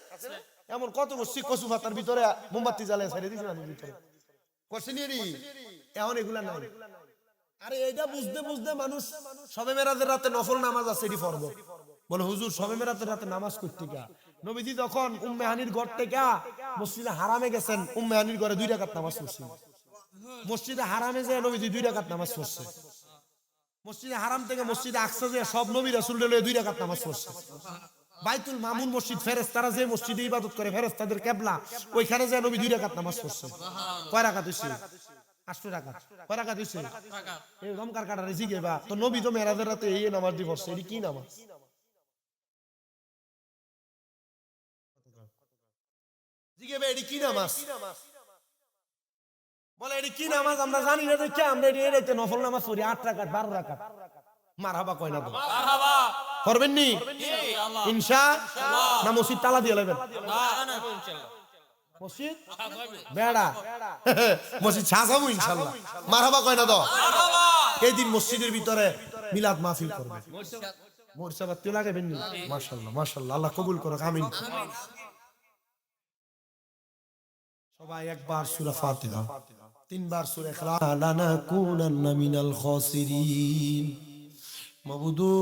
এমন কত মসজিদ কচু পাতার ভিতরে মোমবাতি জ্বালাই ছেড়ে দিছি না ভিতরে করছিনি রে এখন এগুলা নাই আরে এইটা বুঝতে মানুষ শবে মেরাজের রাতে নফল নামাজ আছে এটি পড়ব বলে হুজুর শবে মেরাজের রাতে নামাজ করতে গা নবীজি যখন উম্মে হানির ঘর থেকে মসজিদে হারামে গেছেন উম্মে হানির ঘরে 2 রাকাত নামাজ পড়ছেন মসজিদে হারামে যায় নবীজি 2 রাকাত নামাজ পড়ছে মসজিদে হারাম থেকে মসজিদে আকসা যায় সব নবী রাসূলরা 2 রাকাত নামাজ পড়ছে বাইতুল মামুন মসজিদ ফেরেশতারা যে মসজিদে ইবাদত করে ফেরেশতাদের কিবলা ওইখানে যায় নবী 2 রাকাত নামাজ পড়ছে কয় রাকাত হইছে 8 রাকাত কয় রাকাত হইছে এই রমকার কাটা রেজি গেবা তো নবী তো মেরাজের রাতে এই নামাজ দি পড়ছে এটি কি নামাজ জিগেবে এটি কি নামাজ বলে এটি কি নামাজ আমরা জানি না দেখে আমরা এটাতে নফল নামাজ পড়ি 8 রাকাত 12 রাকাত মারহাবা কয় না তো মারহাবা করবেন নি ইনশাআল্লাহ না মসজিদ তালা দিয়ে নেবেন না ইনশাআল্লাহ মসজিদ বেড়া মসজিদ সাজাবো ইনশাআল্লাহ মারহাবা কয় না তো মারহাবা এই দিন মসজিদের ভিতরে মিলাদ মাহফিল করবেন মোরসাবাত লাগাবেন নি মাশাআল্লাহ আল্লাহ কবুল করুক আমিন সবাই একবার সূরা ফাতিহা 3 বার সূরা ইখলাস লানাকুনান্না মিনাল খাসিরিন মাবুদু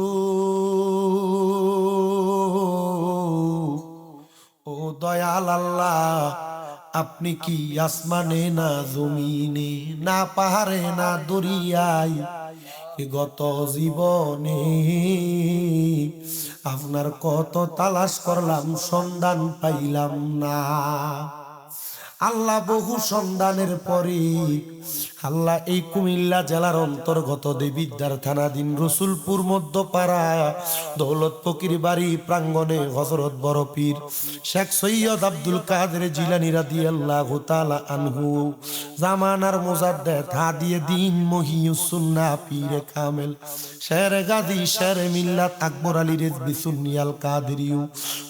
ও দয়াল আল্লাহ আপনি কি আসমানে না জমিনে না পাহাড়ে না দরিয়ায় গত জীবনে আপনার কত তালাশ করলাম, সন্ধান পাইলাম না। আল্লাহ বহু সন্ধানের পরে আল্লাহ এই কুমিল্লা জেলার অন্তর্গত দেবিদ্বার থানাধীন রসুলপুর মধ্যপাড়া দৌলত ফকির বাড়ি প্রাঙ্গণে হযরত বড় পীর শেখ সৈয়দ আব্দুল কাদের জিলানী রাদিয়াল্লাহু তাআলা আনহু জামানার মুজাদ্দেদ হাদিয়ে দ্বীন মহিউস সুন্নাহ পীরে কামেল শের গাজী শের মিল্লাত আকবর আলী রেজভী সুন্নি আল কাদেরিউ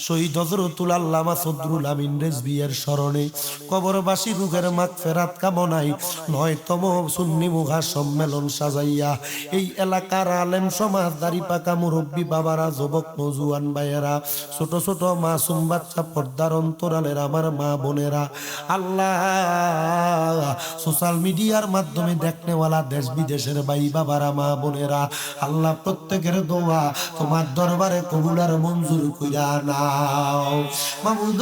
শহীদ হযরতুল আল্লামা সদরুল আমিন রেজভী এর স্মরণে কবরবাসী রুহের মাগফিরাত কামনায় ৯তম সুন্নি মুহা সম্মেলন সাজাইয়া এই এলাকার আলেম সমাজ, দাড়ি পাকা মুরব্বী বাবারা, যুবক নওজোয়ান ভাইয়েরা, ছোট ছোট মাসুম বাচ্চা, পর্দার অন্তরালের আমার মা বোনেরা, আল্লাহ সোশ্যাল মিডিয়ার মাধ্যমে দেখনেওয়ালা দেশ বিদেশের ভাই বাবারা, মা বোনেরা, আল্লাহ প্রত্যেকের দোয়া তোমার দরবারে কবুল আর মঞ্জুর কইরা নাও মাবুদ।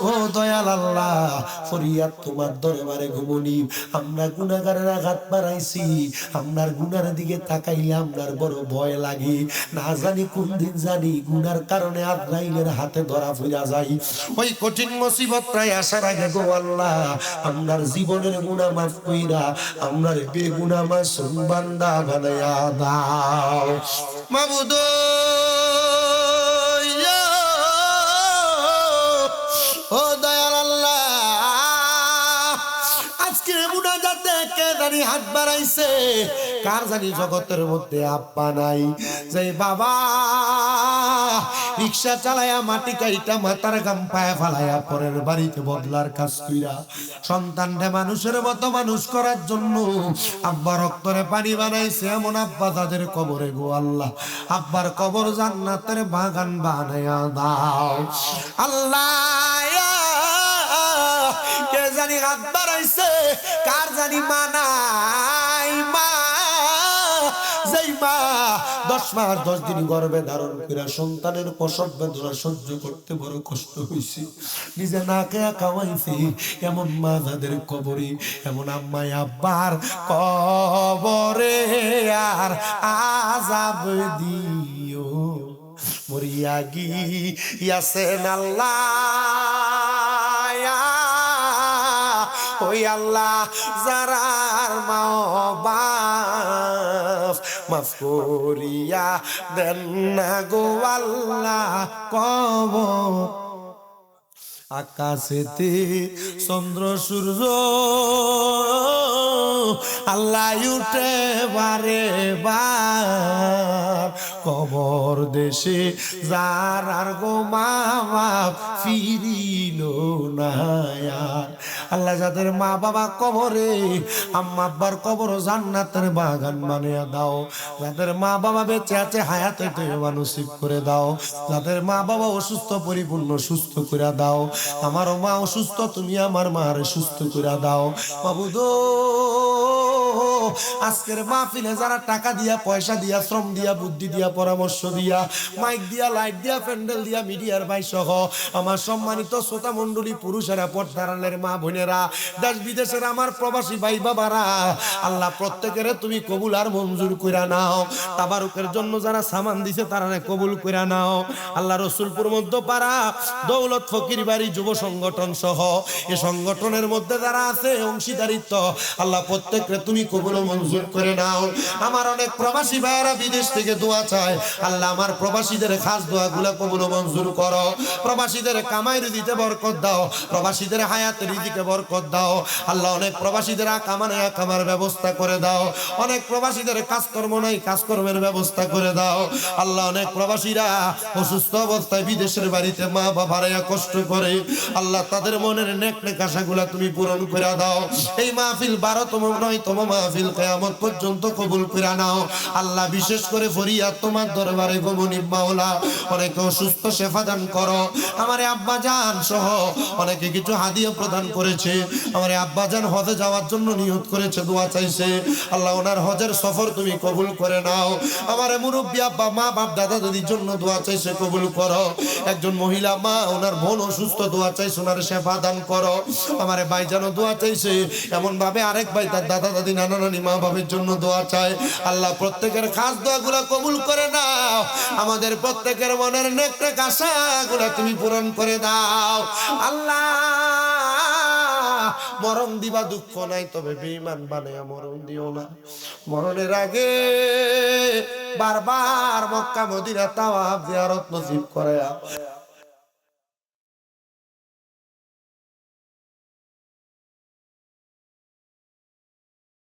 ও দয়াল আল্লাহ, ফরিয়াদ তোমার দরবারে ঘুমনি, আমরা গুনাহগারের আঘাত বাড়াইছি, আমরার গুনার দিকে তাকাইলে আমরার বড় ভয় লাগে, না জানি কোন দিন জানি গুনার কারণে আজরাইলের হাতে ধরা ফিরা যাই। ওই কঠিন মুসিবতটাই আসার আগে গো আল্লাহ, আমরার জীবনের গুনাহ মাফ কইরা আমরার বেগুনাহ মাসুম বান্দা বানায়া দাও মাবুদ। ও দয়াল আল্লাহ, আজকের মুনাজাতে কে জানি হাত বাড়াইছে, কার জানি জগতের মধ্যে আব্বা নাই, যে বাবা রিক্সা চালায়া মাটি কাইটা মাথার গাম পায়ে ফালায়া পরের বাড়িতে বদলার কাজ কইরা সন্তানরে মানুষের মতো মানুষ করার জন্য আব্বা রক্তরে পানি বানাইছে, এমন আব্বা তাদের কবরে গো আল্লাহ আব্বার কবর জান্নাতের বাগান বানায়া দাও আল্লাহ। কে জানি হাত বাড়াইছে, কার জানি মানাই মা, যেই মা 10 মাস 10 দিন গর্ভে ধারণ করে সন্তানের প্রসব বেদনা সহ্য করতে বড় কষ্ট হয়েছে, নিজে না খেয়ে খাওয়াইছে, এমন মা যাদের কবরে, এমন আম্মাই আব্বার কবরে আর আযাব দিও মরিয়া গিয়াছেন আল্লাহ। ওই আল্লাহ যারার মা বাপ মাফ করিয়া দেন না গো আল্লাহ কবর। আকাশেতে চন্দ্র সূর্য আল্লাহ উঠে বারে বার, কবর দেশে যারার গো মা বাপ ফিরিল না আর। আল্লাহ যাদের মা বাবা কবরে, আম্মা আব্বার কবর জান্নাতের বাগান বানিয়ে দাও, যাদের মা বাবা বেঁচে আছে হায়াতে তৈবা নসিব করে দাও, যাদের মা বাবা অসুস্থ পরিপূর্ণ সুস্থ করে দাও, আমার মা অসুস্থ তুমি আমার মারে সুস্থ করে দাও মাবুদ। আজকের মাহফিলে যারা টাকা দিয়া, পয়সা দিয়া, শ্রম দিয়া, বুদ্ধি দিয়া, পরামর্শ দিয়া, মাইক দিয়া, লাইট দিয়া, প্যান্ডেল দিয়া, মিডিয়ার ভাই সহ আমার সম্মানিত শ্রোতা মণ্ডলী, পুরুষেরা, পর্দারালের মা বোনেরা, দেশ বিদেশের আমার প্রবাসী ভাই বাবারা, আল্লাহ প্রত্যেকের তুমি কবুল আর মঞ্জুর কইরা নাও। তাবারুকের জন্য যারা সামান দিছে তারা কবুল কইরা নাও আল্লাহ। রসুলপুর মধ্যপাড়া দৌলত ফকির বাড়ি যুব সংগঠন সহ এই সংগঠনের মধ্যে যারা আছে অংশীদারিত্ব, আল্লাহ প্রত্যেককে তুমি কবুল মঞ্জুর করে নাও। আমার অনেক প্রবাসী ভাইরা বিদেশ থেকে দোয়া চায়, আল্লাহ আমার প্রবাসীদের খাস দোয়াগুলো কবুল মঞ্জুর করো। প্রবাসীদের কামাই রিজিকে বরকত দাও, প্রবাসীদের হায়াত রিজিকে বরকত দাও আল্লাহ। অনেক প্রবাসীদের কামানে কামার ব্যবস্থা করে দাও, অনেক প্রবাসীদের কাজকর্ম নাই কাজকর্মের ব্যবস্থা করে দাও আল্লাহ। অনেক প্রবাসীরা অসুস্থ অবস্থায় বিদেশের বাড়িতে মা বাবারা কষ্ট করে আল্লাহ, তাদের মনের নেক নেক আশাগুলা তুমি পূরণ করে দাও। এই মাহফিল 12তম 9তম মাহফিল কিয়ামত পর্যন্ত কবুল করে নাও আল্লাহ। বিশেষ করে ফরিয়াদ তোমার দরবারে গো মুনিব মাওলা, অনেকে অসুস্থ শেফা দান করো। আমার আব্বা জান সহ অনেকে কিছু হাদিয়া প্রদান করেছে, আমার আব্বা জান হজে যাওয়ার জন্য নিয়ত করেছে, দোয়া চাইছে আল্লাহ, ওনার হজের সফর তুমি কবুল করে নাও। আমার মুরব্বী আব্বা, মা বাপ, দাদা দাদির জন্য দোয়া চাইছে, কবুল করো। একজন মহিলা মা, ওনার বোন অসুস্থ, দোয়া চাইছে, ওনার শেফা দান করো। আমার ভাইজানও দোয়া চাইছে, এমন ভাবে আরেক ভাই তার দাদা দাদি নানা নানি খালামণি মা বাবার জন্য দোয়া চাই। আল্লাহ প্রত্যেকের খাস দোয়াগুলো কবুল করে নাও, আমাদের প্রত্যেকের মনের নেক নেক আশাগুলো তুমি পূরণ করে দাও। আল্লাহ মরণ দিবা দুঃখ নাই, তবে বেঈমান বানায়া মরণ দিও না। মরণের আগে বারবার মক্কা মদিনা তাওয়াফ জিয়ারত নসিব করায়া